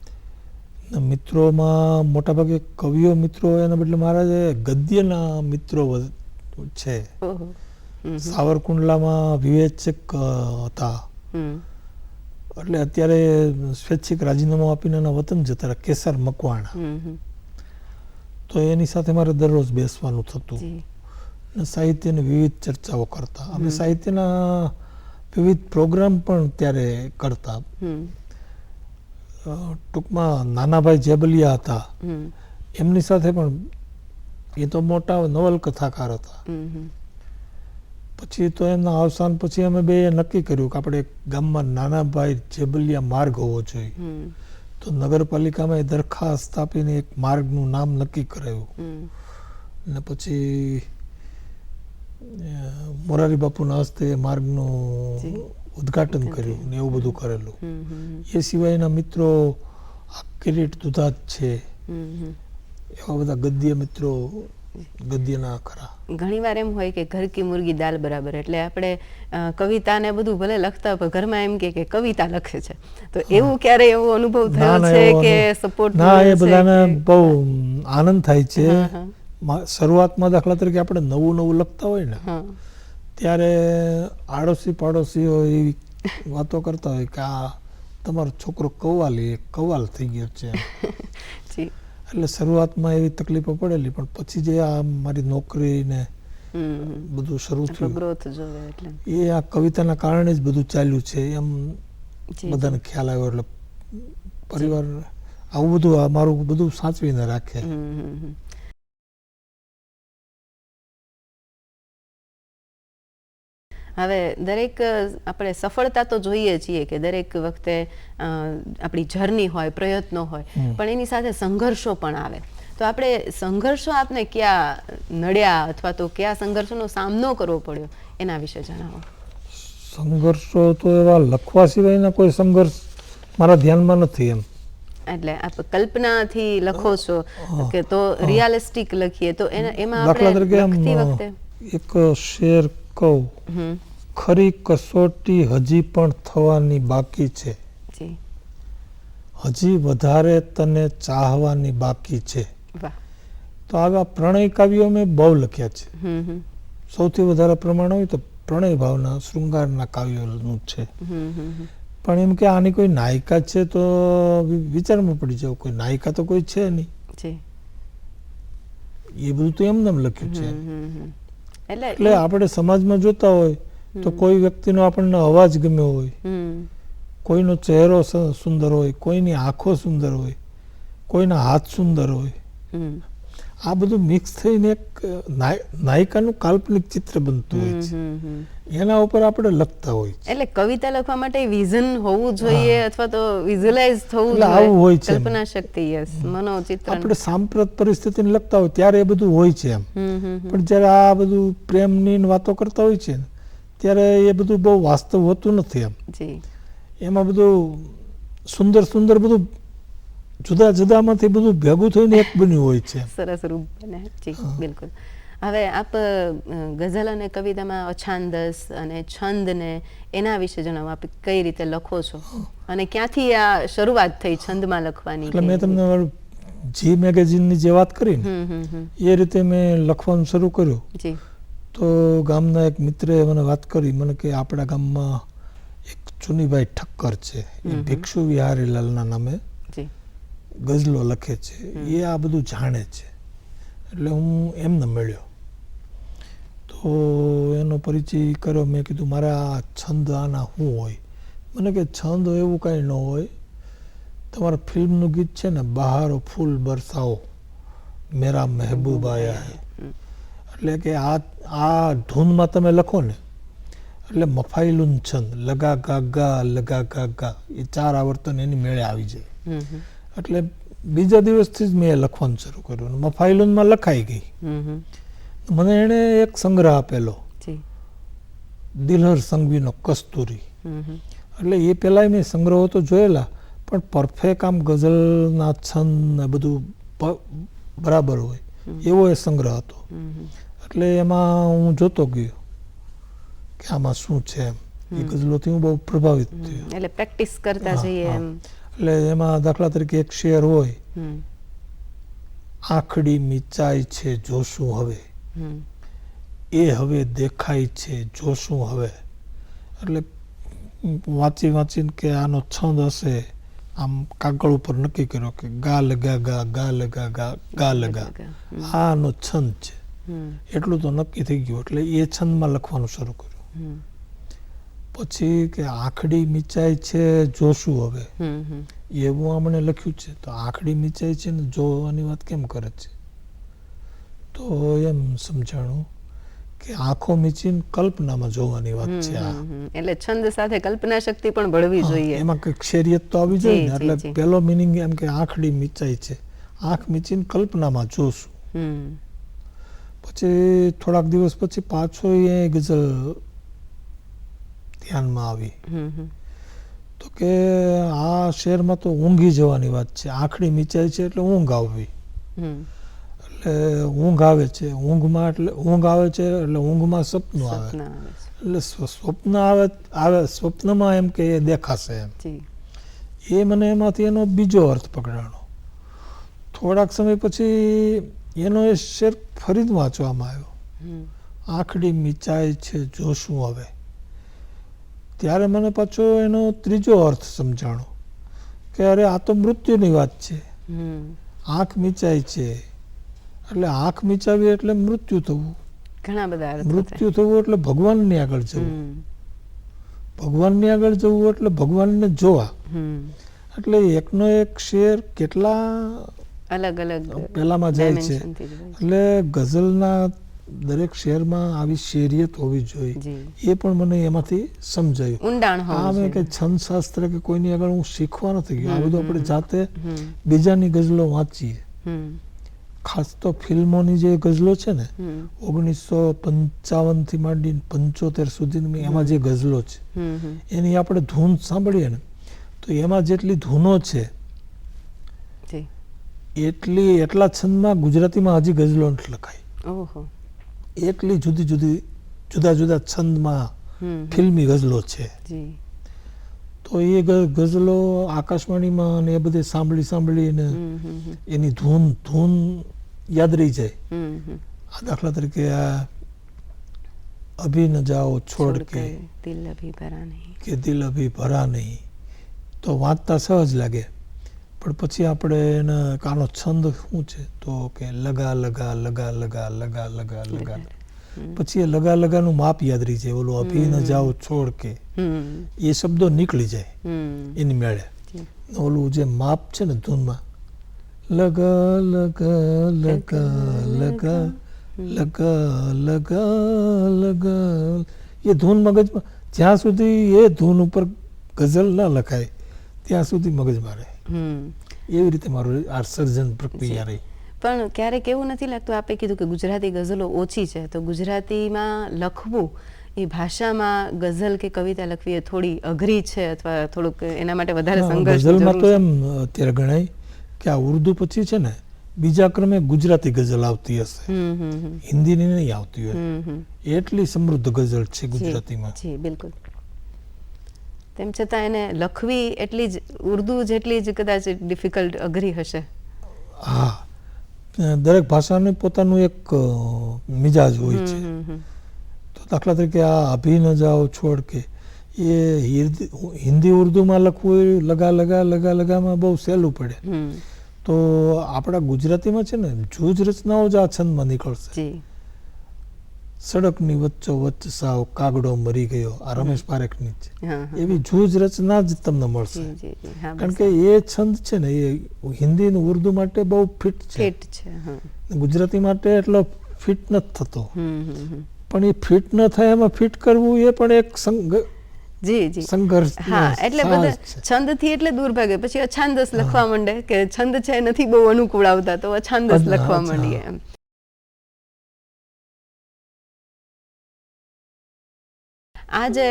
મિત્રોમાં મોટાભાગે કવિઓ મિત્રો એના બદલે મારા જે ગદ્યના મિત્રો છે. ઓહો. સાવરકુંડલામાં વિવેચક હતા. એટલે અત્યારે સ્વૈચ્છિક રાજીનામું આપીને એના વતન જતા રહ્યા, કેસર મકવાણા. તો એની સાથે મારે દરરોજ બેસવાનું થતું. અને સાહિત્યની વિવિધ ચર્ચાઓ કરતા. અમે સાહિત્યના વિવિધ પ્રોગ્રામ પણ ત્યારે કરતા. ટૂંકમાં નાનાભાઈ જેબલિયા હતા, એમની સાથે પણ, એ તો મોટા નવલકથાકાર હતા. પછી તો એમના અવસાન પછી અમે બે નક્કી કર્યું કે આપણે ગામમાં નાનાભાઈ જેબલિયા માર્ગ હોવો જોઈએ. તો નગરપાલિકામાં એ દરખાસ્ત આપીને એક માર્ગનું નામ નક્કી કરાયું. અને પછી મોરારી બાપુના હસ્તે માર્ગનું ઉદ્ઘાટન કર્યું ને એવું બધું કરેલું. એ સિવાયના મિત્રો કિરીટ દુધાત છે, એવા બધા ગદ્ય મિત્રો, ગદ્યના ખરા. ઘણી વાર એમ હોય કે ઘર કી મુર્ગી દાલ બરાબર, એટલે આપણે કવિતાને બધું ભલે લખતા હોય પણ ઘરમાં એમ કે કવિતા લખે છે. તો એવું ક્યારે એવો અનુભવ થયો છે કે સપોર્ટ? ના, એ બધાને બહુ આનંદ થાય છે. શરૂઆતમાં દાખલા તરીકે આપણે નવું નવું લખતા હોય ને, ત્યારે આડોશી પાડોશીઓ એવી વાતો કરતા હોય કે આ તમારો છોકરો કવાલ થઈ ગયો છે. એટલે શરૂઆતમાં એવી તકલીફો પડેલી, પણ પછી જે આ મારી નોકરી ને બધું શરૂ થયું, ગ્રોથ જોવે એટલે એ આ કવિતાના કારણે જ બધું ચાલ્યું છે એમ બધાને ખ્યાલ આવ્યો. એટલે પરિવાર આવું બધું મારું બધું સાચવીને રાખે. હવે દરેક આપણે સફળતા તો જોઈએ છીએ કે દરેક વખતે આપણી જર્ની હોય, પ્રયત્નો હોય, પણ એની સાથે સંઘર્ષો પણ આવે. તો આપણે સંઘર્ષો આપને ક્યાં નડ્યા અથવા તો કયા સંઘર્ષોનો સામનો કરવો પડ્યો એના વિશે જણાવો. સંઘર્ષો તો એવા લખવા સિવાયના કોઈ સંઘર્ષ મારા ધ્યાનમાં નથી. એમ એટલે આપ કલ્પનાથી લખો છો કે તો રિયાલિસ્ટિક લખીએ તો એમાં દાખલા તરીકે લખતી વખતે એક શેર કહું, ખરી કસોટી હજી પણ થવાની બાકી છે, હજી વધારે તને ચાહવાની બાકી છે. તો આવા પ્રણય કાવ્યો મેં બહુ લખ્યા છે. સૌથી વધારે પ્રમાણ હોય તો પ્રણય ભાવના શૃંગારના કાવ્યોનું છે. પણ એમ કે આની કોઈ નાયિકા છે તો વિચારમાં પડી જાવ, કોઈ નાયિકા તો કોઈ છે નહીં. એ બધું તો એમને એમ લખ્યું છે. એટલે આપણે સમાજમાં જોતા હોય તો કોઈ વ્યક્તિનો આપણને અવાજ ગમ્યો હોય, કોઈનો ચહેરો સુંદર હોય, કોઈની આંખો સુંદર હોય, કોઈના હાથ સુંદર હોય, આ બધું મિક્સ થઈને એક નાયિકાનું કાલ્પનિક ચિત્ર બનતું હોય છે. એના ઉપર આપણે લખતા હોય છે. એટલે કવિતા લખવા માટે વિઝન હોવું જોઈએ અથવા તો વિઝ્યુઅલાઇઝ થવું જોઈએ. આવું હોય છે કલ્પના શક્તિ, યસ, મનોચિત્ર. આપણે સાંપ્રત પરિસ્થિતિને લખતા હોય ત્યારે એ બધું હોય છે એમ. પણ જ્યારે આ બધું પ્રેમની વાતો કરતા હોય છે ને ત્યારે એ બધું બહુ વાસ્તવ હોતું નથી એમ. એમાં બધું સુંદર સુંદર બધું જુદા જુદામાંથી બધું ભેગું થઈને એક બન્યું હોય છે. સરસ રૂપ બને. જી, બિલકુલ. હવે આપ ગઝલ અને કવિતામાં અછાંદસ અને છંદ ને એના વિશે જણાવો. આપ કઈ રીતે લખો છો અને ક્યાંથી આ શરૂઆત થઈ છંદમાં લખવાની? એટલે મેં તમને જી મેગેઝિનની જે વાત કરી ને એ રીતે મેં લખવાનું શરૂ કર્યું. જી. તો ગામના એક મિત્રે મને વાત કરી, મને કે આપણા ગામમાં એક ચુનીભાઈ ઠક્કર છે, એ ભિક્ષુ વિહારીલાલના નામે ગઝલો લખે છે, એ આ બધું જાણે છે. એટલે હું એમને મળ્યો તો એનો પરિચય કર્યો. મેં કીધું મારે આ છંદ આના શું હોય? મને કે છંદ એવું કાંઈ ન હોય, તમારા ફિલ્મનું ગીત છે ને, બહારો ફૂલ બરસાઓ મેરા મહેબૂબ આયા હૈ, એટલે કે આ ધૂનમાં તમે લખો ને એટલે મફાઈલુન છંદ, લગા ગા ગા લગા ગા ગા, એ 4 આવર્તન એની મેળે આવી જાય. એટલે બીજા દિવસથી જ મેં લખવાનું શરૂ કર્યું. મફાઈલુનમાં લખાઈ ગઈ. મને એણે એક સંગ્રહ આપેલો, દિલહર સંઘવીનો કસ્તુરી. એટલે એ પહેલાં મેં સંગ્રહો તો જોયેલા, પણ પરફેક્ટ આમ ગઝલના છંદ ને બધું બરાબર હોય એવો એ સંગ્રહ હતો. એટલે એમાં હું જોતો ગયો કે આમાં શું છે એમ. એ ગઝલોથી હું બહુ પ્રભાવિત થયો. એટલે પ્રેક્ટિસ કરતા જઈએ એમ. એટલે એમાં દાખલા તરીકે એક શેર હોય, આંખડી મીચાય છે જોશું હવે, એ હવે દેખાય છે જોશું હવે. એટલે વાંચીને કે આનો છંદ હશે, આમ કાગળ ઉપર નક્કી કર્યો કે ગા લગા ગા ગા લગા ગા ગા લગા, આનો છંદ છે. એટલું તો નક્કી થઈ ગયું. એટલે એ છંદમાં લખવાનું શરૂ કર્યું. પછી કે આંખડી મીચાય છે જોશું હવે, એવું આમણે લખ્યું છે. તો આંખડી મીચાય છે ને જોવાની વાત કેમ કરે છે? તો એમ સમજાણું કે આંખો મીચીને કલ્પનામાં જોવાની વાત છે આ. એટલે છંદ સાથે કલ્પના શક્તિ પણ ભળવી જોઈએ. એમાં કંઈક શેરિયત તો આવી જોઈએ ને. એટલે પહેલો મિનિંગ એમ કે આંખડી મીચાય છે, આંખ મીચીને કલ્પનામાં જોશું. પછી થોડાક દિવસ પછી પાછો એ ગઝલ ધ્યાનમાં આવી. તો કે આ શેરમાં તો ઊંઘી જવાની વાત છે, આંખડી મીચાય છે એટલે ઊંઘ આવવી. એટલે ઊંઘ આવે છે, ઊંઘમાં એટલે ઊંઘ આવે છે એટલે ઊંઘમાં સપનું આવે. એટલે સ્વપ્ન આવે સ્વપ્નમાં એમ કે એ દેખાશે એમ. એ મને એમાંથી એનો બીજો અર્થ પકડાણો. થોડાક સમય પછી એનો એ શેર ફરી જ વાંચવામાં આવ્યો, આંખડી મીચાય છે જોશું હવે. ત્યારે મને પાછો એનો ત્રીજો અર્થ સમજાણો કે અરે આ તો મૃત્યુની વાત છે. આંખ મીચાય છે એટલે આંખ મીચાવી એટલે મૃત્યુ થવું. ઘણા બધા મૃત્યુ થવું એટલે ભગવાનની આગળ જવું, ભગવાનની આગળ જવું એટલે ભગવાનને જોવા. એટલે એકનો એક શેર કેટલા અલગ અલગ પેલામાં જાય છે. એટલે ગઝલના દરેક શેરમાં આવી શેરિયત હોવી જોઈએ. એ પણ મને એમાંથી સમજાયું. ઊંડાણ આ મેં કે છંદ શાસ્ત્ર કે કોઈની આગળ હું શીખવા નથી ગયો. આ બધું આપણે જાતે બીજાની ગઝલો વાંચીએ. ખાસ તો ફિલ્મોની જે ગઝલો છે ને, 1955 થી માંડીને 75 સુધીની એમાં જે ગઝલો છે એની આપણે ધૂન સાંભળીએ ને, તો એમાં જેટલી ધૂનો છે એટલા છંદમાં ગુજરાતીમાં હજી ગઝલો નથી લખાય. એટલી જુદા જુદા છંદમાં ફિલ્મી ગઝલો છે. તો એ ગઝલો આકાશવાણીમાં ને એ બધે સાંભળીને એની ધૂન યાદ રહી જાય. આ દાખલા તરીકે આ અભી ન જાઓ છોડ કે દિલ અભી ભરા નહીં, તો વાંચતા સહજ લાગે. પણ પછી આપણે એને આનો છંદ શું છે તો કે લગા લગા લગા લગા લગા લગા લગા, પછી એ લગા લગાનું માપ યાદ રહી જાય. ઓલું અભી ન જાઓ છોડ કે, એ શબ્દો નીકળી જાય એની મેળે. ઓલું જે માપ છે ને ધૂનમાં, લગા લગા લગા લગા લગા લગા લગા, એ ધૂન મગજમાં જ્યાં સુધી એ ધૂન ઉપર ગઝલ ના લખાય ત્યાં સુધી મગજમાં રહે. એવી રીતે મારું આ સર્જન પ્રક્રિયા રહી. પણ ક્યારેક એવું નથી લાગતું, આપે કીધું કે ગુજરાતી ગઝલો ઓછી છે, તો ગુજરાતીમાં લખવું એ ભાષામાં ગઝલ કે કવિતા લખવી એ થોડી અઘરી છે અથવા થોડુંક એના માટે વધારે સંઘર્ષ? ગઝલમાં તો એમ અત્યારે ગણાય કે આ ઉર્દુ પછી છે ને બીજા ક્રમે ગુજરાતી ગઝલ આવતી હશે, હમ હમ હમ હિન્દીની નહીં આવતી હોય. હમ હમ એટલી સમૃદ્ધ ગઝલ છે ગુજરાતીમાં. જી બિલકુલ. તેમ છતાં એને લખવી એટલી જ ઉર્દુ જેટલી જ કદાચ ડિફિકલ્ટ અઘરી હશે. હા, દરેક ભાષાનું પોતાનું એક મિજાજ હોય છે. તો દાખલા તરીકે આ અભી ન જાઓ છોડ કે, એ હિન્દી ઉર્દુમાં લખવું એ લગા લગામાં બહુ સહેલું પડે. તો આપણા ગુજરાતીમાં છે ને જૂજ રચનાઓ જ આ છંદમાં નીકળશે. સડકની વચ્ચો વચ્ચ સાવ કાગડો મરી ગયો, આ રમેશ પારેખની છે, એવી જૂજ રચના જ તમને મળશે. કારણ કે એ છંદ છે ને એ હિન્દી અને ઉર્દુ માટે બહુ ફિટ છે, ગુજરાતી માટે એટલો ફિટ નથી થતો. પણ એ ફિટ ન થાય એમાં ફિટ કરવું એ પણ એક સંઘર્ષ. હા, એટલે બધા છંદથી એટલે દૂર ભાગે, પછી અછાંદસ લખવા માંડે કે છંદ છે નથી બહુ અનુકૂળ આવતા તો અછાંદસ લખવા માંડીએ એમ. આજે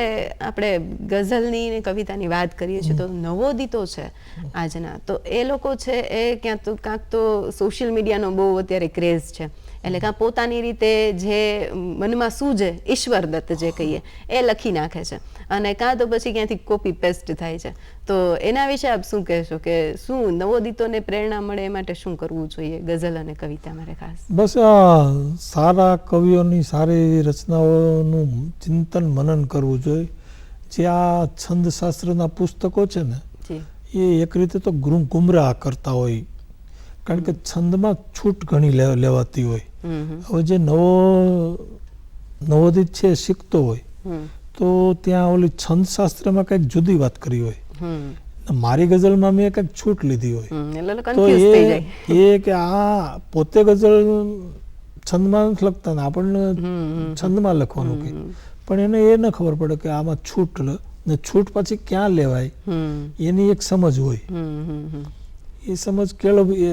આપણે ગઝલની ને કવિતાની વાત કરીએ છીએ તો નવોદિતો છે આજના, તો એ લોકો છે એ ક્યાંક તો સોશિયલ મીડિયાનો બહુ અત્યારે ક્રેઝ છે. એટલે કાં પોતાની રીતે જે મનમાં સૂઝે ઈશ્વર દત્ત જે કહીએ એ લખી નાખે છે, અને કાં તો પછી ક્યાંથી કોપી પેસ્ટ થાય છે. તો એના વિશે આપ શું કહેશો કે શું નવોદિતોને પ્રેરણા મળે એ માટે શું કરવું જોઈએ ગઝલ અને કવિતા માટે ખાસ? બસ આ સારા કવિઓની સારી રચનાઓનું ચિંતન મનન કરવું જોઈએ. જે આ છંદ શાસ્ત્રના પુસ્તકો છે ને એ એક રીતે તો ગુમરાહ કરતા હોય, કારણ કે છંદમાં છૂટ ઘણી લેવાતી હોય. હવે જે નવોદિત છે શીખતો હોય તો ત્યાં ઓલી છંદ શાસ્ત્રમાં કંઈક જુદી વાત કરી હોય, મારી ગઝલમાં મેં કંઈક છૂટ લીધી હોય, તો એ કે આ પોતે ગઝલ છંદમાં નથી લખતા ને આપણને છંદમાં લખવાનું કે, પણ એને એ ન ખબર પડે કે આમાં છૂટ ને છૂટ પછી ક્યાં લેવાય એની એક સમજ હોય. એ સમજ કેળવવી,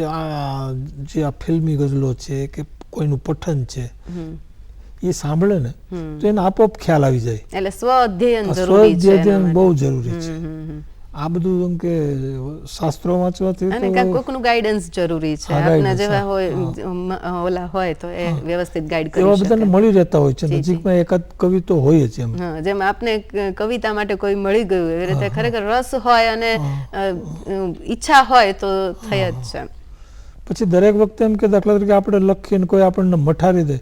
જે આ ફિલ્મી ગઝલો છે કે કોઈનું પઠન છે એ સાંભળે ને તો એને આપોઆપ ખ્યાલ આવી જાય. એટલે સ્વઅધ્યયન બહુ જરૂરી છે. આ બધું એમ કે શાસ્ત્રો વાંચવાથી અને કોકનું ગાઈડન્સ જરૂરી છે. આપના જેવા હોય ઓલા હોય તો એ વ્યવસ્થિત ગાઈડ કરી શકે. એવા બધાને મળી રહેતા હોય છે, નજીકમાં એકાદ કવિ તો હોય જ. એમ જેમ આપને કવિતા માટે કોઈ મળી ગયું એવી રીતે ખરેખર રસ હોય અને ઈચ્છા હોય તો થઈ જ છે. પછી દરેક વખતે એમ કે દાખલા તરીકે આપણે લખીને કોઈ આપણને મઠારી દે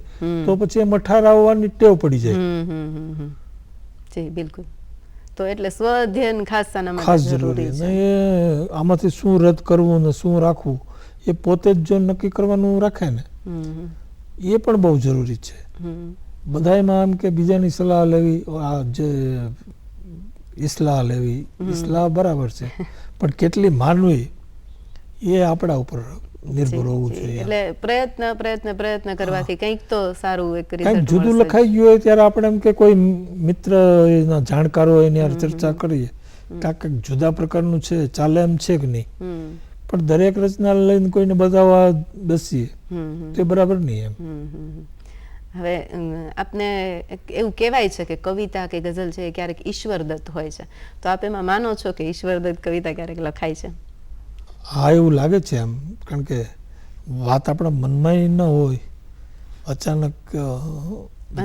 તો પછી એ મઠારાવવાની ટેવ પડી જાય. જી બિલકુલ. તો એટલે સ્વઅધ્યયન ખાસ જરૂરી છે. આમાંથી શું રદ કરવું ને શું રાખવું એ પોતે જ જો નક્કી કરવાનું રાખે ને એ પણ બહુ જરૂરી છે. બધાયમાં એમ કે બીજાની સલાહ લેવી, આ જે ઇસ્લાહ લેવી, ઇસ્લાહ બરાબર છે, પણ કેટલી માનવી એ આપણા ઉપર નિર્ભર હોવું જોઈએ. એટલે પ્રયત્ન કરવાથી કંઈક તો સારું એક કંઈક જુદું લખાઈ ગયું હોય ત્યારે આપણે એમ કે કોઈ મિત્ર જાણકાર હોય એની ચર્ચા કરીએ કાંઈક જુદા પ્રકારનું છે, ચાલે એમ છે કે નહીં. પણ દરેક રચના લઈને કોઈને બતાવવા બેસીએ તે બરાબર નહીં એમ. હવે આપને એવું કહેવાય છે કે કવિતા કે ગઝલ છે એ ક્યારેક ઈશ્વરદત્ત હોય છે, તો આપ એમાં માનો છો કે ઈશ્વરદત્ત કવિતા ક્યારેક લખાય છે? હા, એવું લાગે છે એમ, કારણ કે વાત આપણા મનમાં ન હોય, અચાનક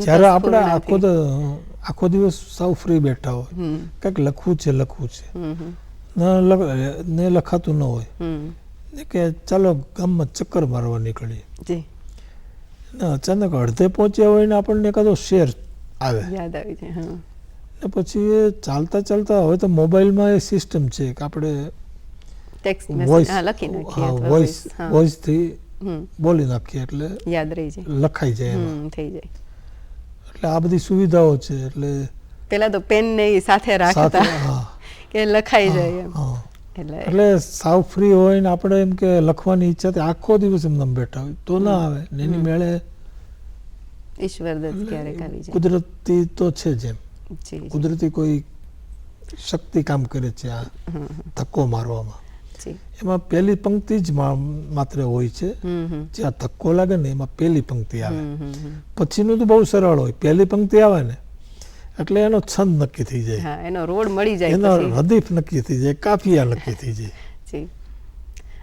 જ્યારે આપણે આખો દિવસ સાવ ફ્રી બેઠા હોય, કંઈક લખવું છે ને લખાતું ન હોય કે ચાલો ગામમાં ચક્કર મારવા નીકળીએ, અચાનક અડધે પહોંચ્યા હોય ને આપણને એકાદો શેર આવે યાદ આવી જાય, ને પછી એ ચાલતા ચાલતા હવે તો મોબાઈલમાં એ સિસ્ટમ છે કે આપણે વોઇસ થી બોલી નાખીએ એટલે યાદ રહી જાય, લખાઈ જાય, એમાં થઈ જાય. એટલે આ બધી સુવિધાઓ છે. એટલે પેલા તો પેન ને સાથે રાખતા કે લખાઈ જાય એમ. એટલે સાવ ફ્રી હોય ને આપણે એમ કે લખવાની ઈચ્છાથી આખો દિવસ એમને બેઠા હોય તો ના આવે. એની મેળે ઈશ્વરદત્ત ક્યારેક આવી જાય. કુદરતી તો છે જ એમ, કુદરતી કોઈ શક્તિ કામ કરે છે આ ધક્કો મારવામાં. એમાં પહેલી પંક્તિ જ માત્ર હોય છે, જ્યાં ધક્કો લાગે ને એમાં પહેલી પંક્તિ આવે, પછીનું તો બહુ સરળ હોય. પહેલી પંક્તિ આવે ને એટલે એનો છંદ નક્કી થઈ જાય, એનો રોડ મળી જાય, એનો હદીફ નક્કી થઈ જાય, કાફિયા નક્કી થઈ જાય.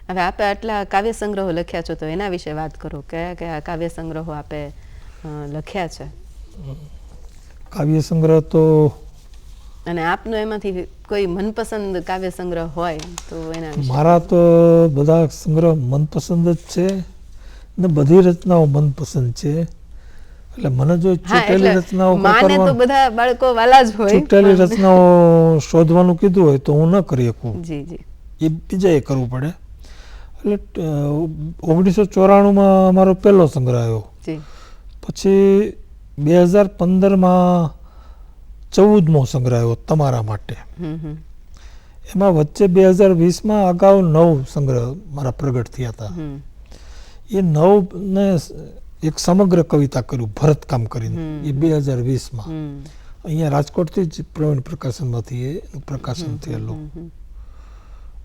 હવે આપે આટલા કાવ્ય સંગ્રહો લખ્યા છો તો એના વિશે વાત કરો. કયા કયા કાવ્ય સંગ્રહો આપે લખ્યા છે? કાવ્ય સંગ્રહ તો અને આપનો એમાંથી કોઈ મનપસંદ કાવ્ય સંગ્રહ હોય તો એના વિશે. મારા તો બધા સંગ્રહ મનપસંદ જ છે ને બધી રચનાઓ મનપસંદ છે. એટલે મને જો ચૂંટેલી રચનાઓ માને તો બધા બાળકો વાલા જ હોય. ચૂંટેલી રચનાઓ શોધવાનું કીધું હોય તો હું ન કરી શકું. જી જી. એ બીજાએ કરવું પડે. એટલે 1994માં અમારો પહેલો સંગ્રહ આવ્યો. જી. પછી 2015માં 14મો સંગ્રહ આવ્યો તમારા માટે. એમાં વચ્ચે 2020માં અગાઉ 9 સંગ્રહ મારા પ્રગટ થયા હતા. એ 9ને એક સમગ્ર કવિતા કર્યું ભરતકામ કરીને એ 2020માં અહીંયા રાજકોટથી જ પ્રવીણ પ્રકાશનમાંથી એ પ્રકાશન થયેલું.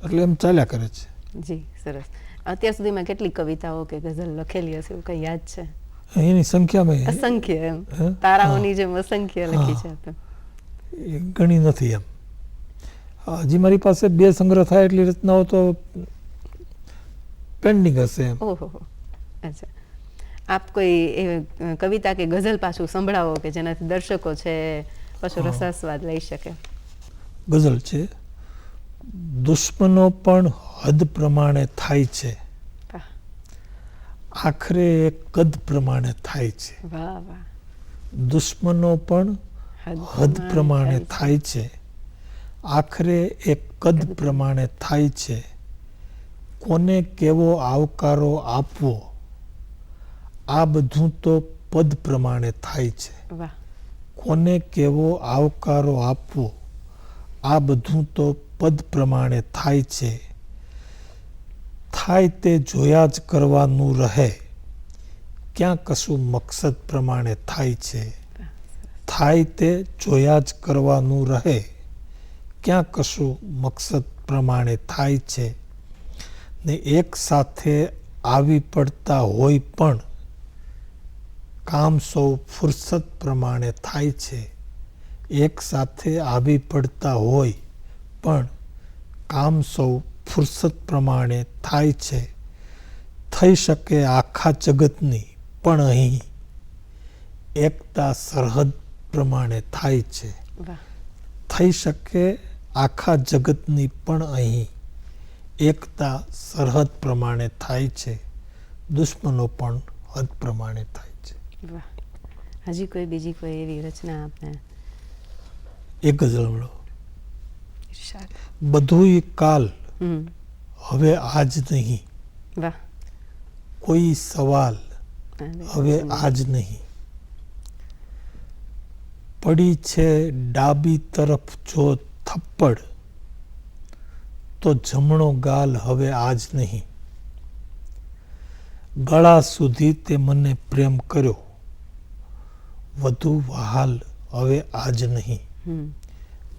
એટલે એમ ચાલ્યા કરે છે. જી સરસ. અત્યાર સુધીમાં કેટલી કવિતાઓ કે ગઝલ લખેલી હશે એવું કઈ યાદ છે? એની સંખ્યામાં અસંખ્ય એમ તારાઓની જેમ અસંખ્ય લખી છે આપે. એ ગણી નથી એમ. હજી મારી પાસે 2 સંગ્રહ થાય એટલી રચનાઓ તો પેન્ડિંગ હશે એમ. ઓહો અચ્છા. આપ કોઈ એ કવિતા કે ગઝલ પાછું સંભળાવો કે જેનાથી દર્શકો છે પાછો રસાસ્વાદ લઈ શકે. ગઝલ છે. દુશ્મનો પણ હદ પ્રમાણે થાય છે, આખરે એ કદ પ્રમાણે થાય છે. વાહ વાહ. દુશ્મનો પણ હદ પ્રમાણે થાય છે, આખરે એ કદ પ્રમાણે થાય છે. કોને કેવો આવકારો આપવો આ બધું તો પદ પ્રમાણે થાય છે. વાહ. કોને કેવો આવકારો આપવો આ બધું તો પદ પ્રમાણે થાય છે. થાય તે જોયા જ કરવાનું રહે, ક્યાં કશું મકસદ પ્રમાણે થાય છે. થાય તે જોયા જ કરવાનું રહે, ક્યાં કશું મકસદ પ્રમાણે થાય છે. ને એક સાથે આવી પડતા હોય પણ કામ સૌ ફુરસત પ્રમાણે થાય છે. એક સાથે આવી પડતા હોય પણ કામ સૌ ફુરસત પ્રમાણે થાય છે. થઈ શકે આખા જગતની પણ અહીં એકતા સરહદ પ્રમાણે થાય છે. થઈ શકે આખા જગતની પણ અહીં એકતા સરહદ પ્રમાણે થાય છે. દુશ્મનો પણ હદ પ્રમાણે થાય છે. વાહ. હજી કોઈ બીજી કોઈ એવી રચના આપને? એક ગઝલ મળો. બધુંય કાલ હવે આજ નહીં, વાહ. કોઈ સવાલ હવે આજ નહીં. પડી છે ડાબી તરફ જો થપ્પડ તો જમણો ગાલ હવે આજ નહીં. ગળા સુધી તે મને પ્રેમ કર્યો, વધુ વહાલ હવે આજ નહીં.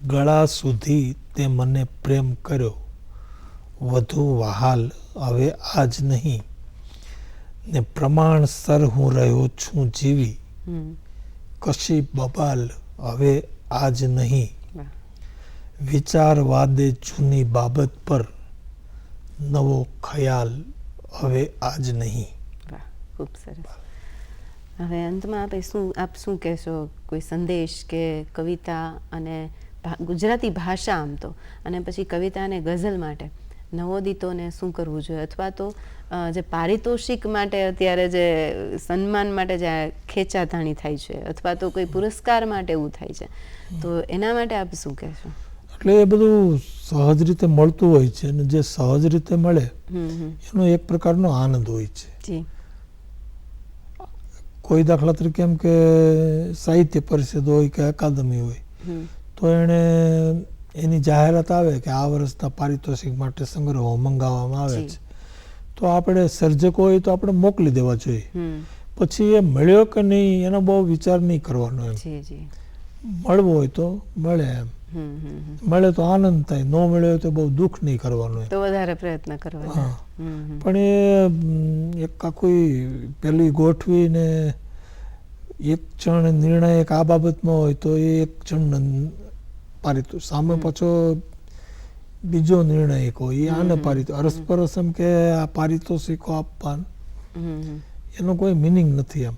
ગળા સુધી તે મને પ્રેમ કર્યો, વધુ વહાલ હવે આજ નહીં. ને પ્રમાણસર હું રહ્યો છું જીવી, કશી બબાલ હવે આજ નહીં. વિચારવાદે જૂની બાબત પર નવો ખ્યાલ હવે આજ નહીં. વાહ, ખૂબ સરસ. હવે અંતમાં આપ શું કહેશો? કોઈ સંદેશ કે કવિતા અને ગુજરાતી ભાષા આમ તો અને પછી કવિતા અને ગઝલ માટે નવોદિતોને શું કરવું જોઈએ, અથવા તો જે પારિતોષિક માટે અત્યારે જે સન્માન માટે જે ખેંચાતાણી થાય છે અથવા તો કોઈ પુરસ્કાર માટે એવું થાય છે, તો એના માટે આપ શું કહેશો? એટલે એ બધું સહજ રીતે મળતું હોય છે અને જે સહજ રીતે મળે એનો એક પ્રકારનો આનંદ હોય છે. કોઈ દાખલા તરીકે એમ કે સાહિત્ય પરિષદ હોય કે અકાદમી હોય તો એને એની જાહેરાત આવે કે આ વર્ષના પારિતોષિક માટે સંગ્રહો મંગાવવામાં આવે છે, તો આપણે સર્જકો હોય તો આપણે મોકલી દેવા જોઈએ. પછી એ મળ્યો કે નહીં એનો બહુ વિચાર નહીં કરવાનો. એમ મળવો હોય તો મળે, એમ મળે તો આનંદ થાય, ન મળ્યો હોય તો બહુ દુઃખ નહીં કરવાનું, તો વધારે પ્રયત્ન કરવાનો. પણ એ એક આખું પેલી ગોઠવીને એક જણ નિર્ણાયક આ બાબતમાં હોય તો એ એક જણ પારિતોષિક સામે પાછો બીજો નિર્ણય હોય એ આને અરસપરસ એમ કે આ પારિતોષિકો આપવાનું એનો કોઈ મિનિંગ નથી એમ.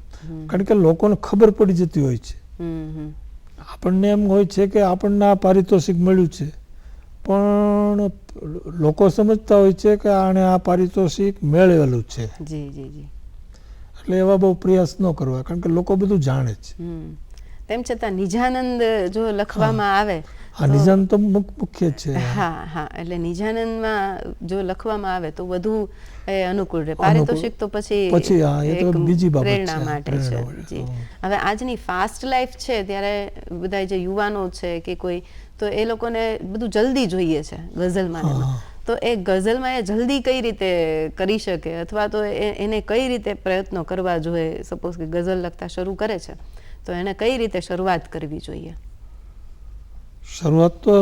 કારણ કે લોકોને ખબર પડી જતી હોય છે. આપણને એમ હોય છે કે આપણને આ પારિતોષિક મળ્યું છે, પણ લોકો સમજતા હોય છે કે આણે આ પારિતોષિક મેળવેલું છે. એટલે એવા બહુ પ્રયાસ ન કરવા, કારણ કે લોકો બધું જાણે છે. તેમ છતાં નિજાનંદ જો લખવામાં આવે, નિજાનંદ તો મુખ્ય છે. હા, એટલે નિજાનંદમાં જો લખવામાં આવે તો વધુ અનુકૂળ રહે. પારિતોષિક તો પછી બીજી પ્રેરણા માટે છે. જી, હવે આજની ફાસ્ટ લાઈફ છે ત્યારે બધા જે યુવાનો છે કે કોઈ, તો એ લોકોને બધું જલ્દી જોઈએ છે ગઝલમાં. તો એ ગઝલમાં એ જલ્દી કઈ રીતે કરી શકે, અથવા તો એને કઈ રીતે પ્રયત્નો કરવા જોઈએ? સપોઝ કે ગઝલ લખતા શરૂ કરે છે તો એને કઈ રીતે શરૂઆત કરવી જોઈએ? શરૂઆત તો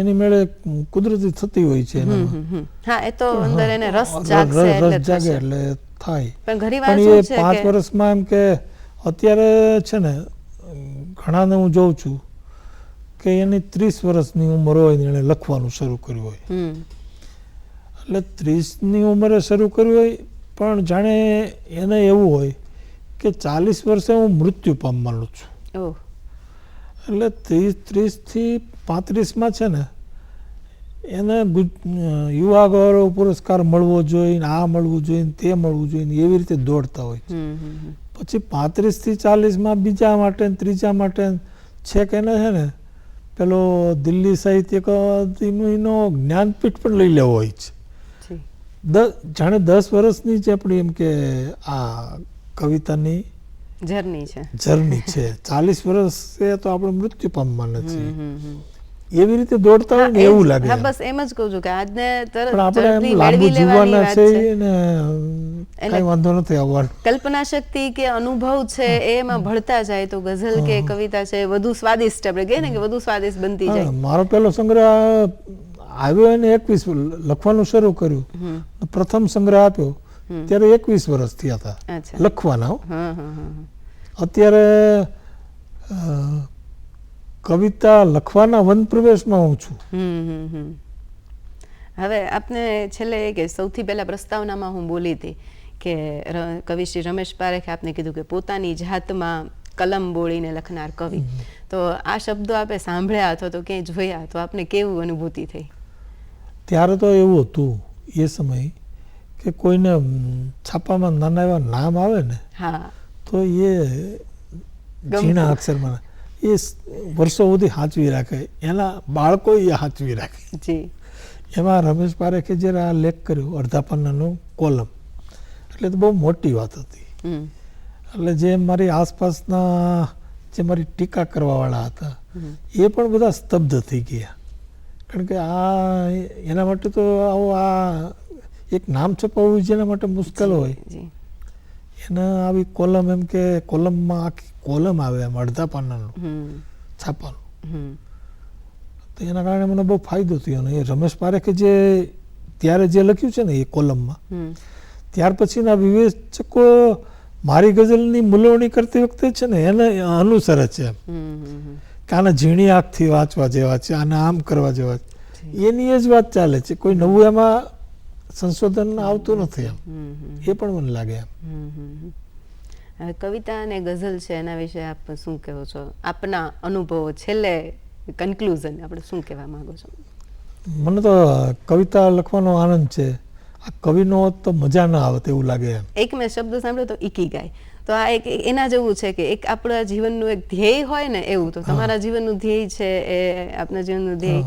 એની મેળે કુદરતી થતી હોય છે. હા, એ તો અંદર એને રસ જાગે એટલે થાય. પણ ઘણીવાર શું છે કે 5 વર્ષમાં એમ કે અત્યારે છે ને ઘણાને હું જોઉં છું કે એની 30 વર્ષની ઉંમર હોય ને એને લખવાનું શરૂ કર્યું હોય. એટલે 30ની ઉંમરે શરૂ કર્યું હોય, પણ જાણે એને એવું હોય કે 40 વર્ષે હું મૃત્યુ પામવાનું છું. એટલે 30 થી 35માં છે ને એને યુવા ગૌરવ પુરસ્કાર મળવો જોઈએ, આ મળવું જોઈએ, તે મળવું જોઈએ, એવી રીતે દોડતા હોય છે. પછી 35 થી 40માં બીજા માટે, ત્રીજા માટે છેક એને છે ને પેલો દિલ્હી સાહિત્ય અકાદમીનો જ્ઞાનપીઠ પણ લઈ લેવો હોય છે. જાણે 10 વર્ષની જ આપણી એમ કે આ કવિતાની જર્ની છે. 40 વર્ષે તો આપણે મૃત્યુ પામવાના છીએ. એવી રીતે દોડતા હોય ને એવું લાગે. હા, બસ એમ જ કહું છું કે આજને તરત આપણે લાંબુ જીવવાના છે ને કઈ વાંધો નથી આવવાનો. કલ્પના શક્તિ કે અનુભવ છે એમાં ભળતા જાય તો ગઝલ કે કવિતા છે વધુ સ્વાદિષ્ટ, આપણે કહીએ ને કે વધુ સ્વાદિષ્ટ બનતી જાય. મારો પહેલો સંગ્રહ આવ્યો એને 21 લખવાનું શરૂ કર્યું. પ્રથમ સંગ્રહ આપ્યો ત્યારે 21 વર્ષ થયા હતા લખવાના. અત્યારે કવિતા લખવાના વન પ્રવેશમાં હું છું. હવે આપને છેલ્લે કે સૌથી પહેલા પ્રસ્તાવનામાં હું બોલી હતી કે કવિ શ્રી રમેશ પારેખે આપને કીધું કે પોતાની જાતમાં કલમ બોળીને લખનાર કવિ. તો આ શબ્દો આપે સાંભળ્યા અથવા તો ક્યાંય જોયા તો આપને કેવું અનુભૂતિ થઈ? ત્યારે તો એવું હતું એ સમય કે કોઈને છાપામાં નાના એવા નામ આવે ને તો એ ઝીણા અક્ષરમાં એ વર્ષો સુધી સાચવી રાખે, એના બાળકો એ સાચવી રાખે. એમાં રમેશ પારેખે જ્યારે આ લેખ કર્યો અડધા પાનાનું કોલમ, એટલે તો બહુ મોટી વાત હતી. એટલે જે મારી આસપાસના જે મારી ટીકા કરવાવાળા હતા એ પણ બધા સ્તબ્ધ થઈ ગયા. કારણ કે આ એના માટે તો આ એક નામ છપાવવું જેના માટે મુશ્કેલ હોય, એને આવી કોલમ એમ કે કોલમમાં આખી કોલમ આવે એમ અડધા પાનાનું છાપાનું, તો એના કારણે મને બહુ ફાયદો થયો. અને એ રમેશ પારેખે જે ત્યારે જે લખ્યું છે ને એ કોલમમાં, ત્યાર પછીના વિવેચકો મારી ગઝલની મૂલવણી કરતી વખતે છે ને એને અનુસરે છે એમ કે આને ઝીણી આંખથી વાંચવા જેવા છે, આને આમ કરવા જેવા છે, એની એ જ વાત ચાલે છે. કોઈ નવું એમાં સંશોધન આવતું નથી એમ, એ પણ મને લાગે એમ. હવે કવિતા અને ગઝલ છે એના વિશે આપ શું કહો છો? આપના અનુભવો છેલ્લે કન્ક્લુઝન આપણે શું કહેવા માંગો છો? મને તો કવિતા લખવાનો આનંદ છે. આ કવિનો તો મજા ના આવે એવું લાગે એમ. એક મેં શબ્દ સાંભળ્યો તો ઇકીગાય, તો આ એક એના જેવું છે કે એક આપણા જીવનનું એક ધ્યેય હોય ને એવું. તો તમારા જીવનનું ધ્યેય છે એ આપણા જીવનનું ધ્યેય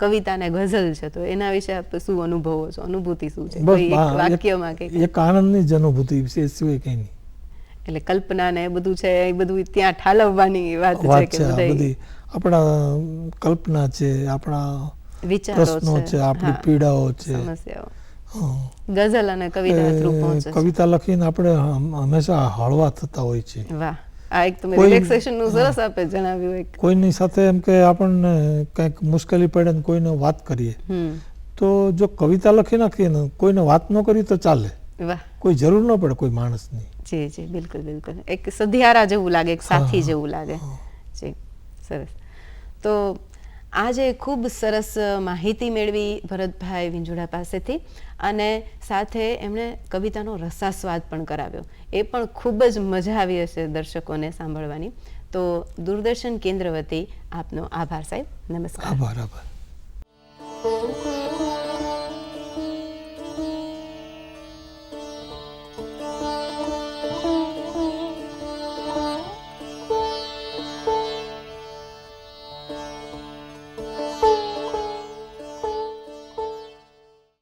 કવિતા અને ગઝલ છે, તો એના વિશે આપ શું અનુભવો છો? અનુભૂતિ શું છે? કોઈ એક વાક્યમાં કે એક આનંદની જ અનુભૂતિ છે, સિવાય કંઈ નહીં. એટલે કલ્પના ને એ બધું છે એ બધું ત્યાં ઠાલવવાની વાત છે કે બધી આપણા કલ્પના છે, આપણા પ્રશ્નો છે, આપણી પીડાઓ છે, સમસ્યાઓ ગઝલ અને કવિતા થ્રુ પહોંચે. કવિતા લખીને આપણે હંમેશા હળવા થતા હોય છે. વાહ, આ એક તમે રિલેક્સેશન નું સરસ આપે જણાવ્યું. એક કોઈની સાથે એમ કે આપણને કંઈક મુશ્કેલી પડે ને કોઈને વાત કરીએ તો જો કવિતા લખી નાખીએ ને કોઈને વાત ન કરી તો ચાલે. વાહ, કોઈ જરૂર ન પડે કોઈ માણસની. જી જી, બિલકુલ બિલકુલ. એક સધિયારા જેવું લાગે, એક સાથી જેવું લાગે. જી, સરસ. તો આજે ખૂબ સરસ માહિતી મેળવી ભરતભાઈ વિંજોડા પાસેથી, અને સાથે એમણે કવિતાનો રસાસ્વાદ પણ કરાવ્યો. એ પણ ખૂબ જ મજા આવી હશે દર્શકોને સાંભળવાની. તો દૂરદર્શન કેન્દ્ર વતી આપનો આભાર સાહેબ. નમસ્કાર. આભાર.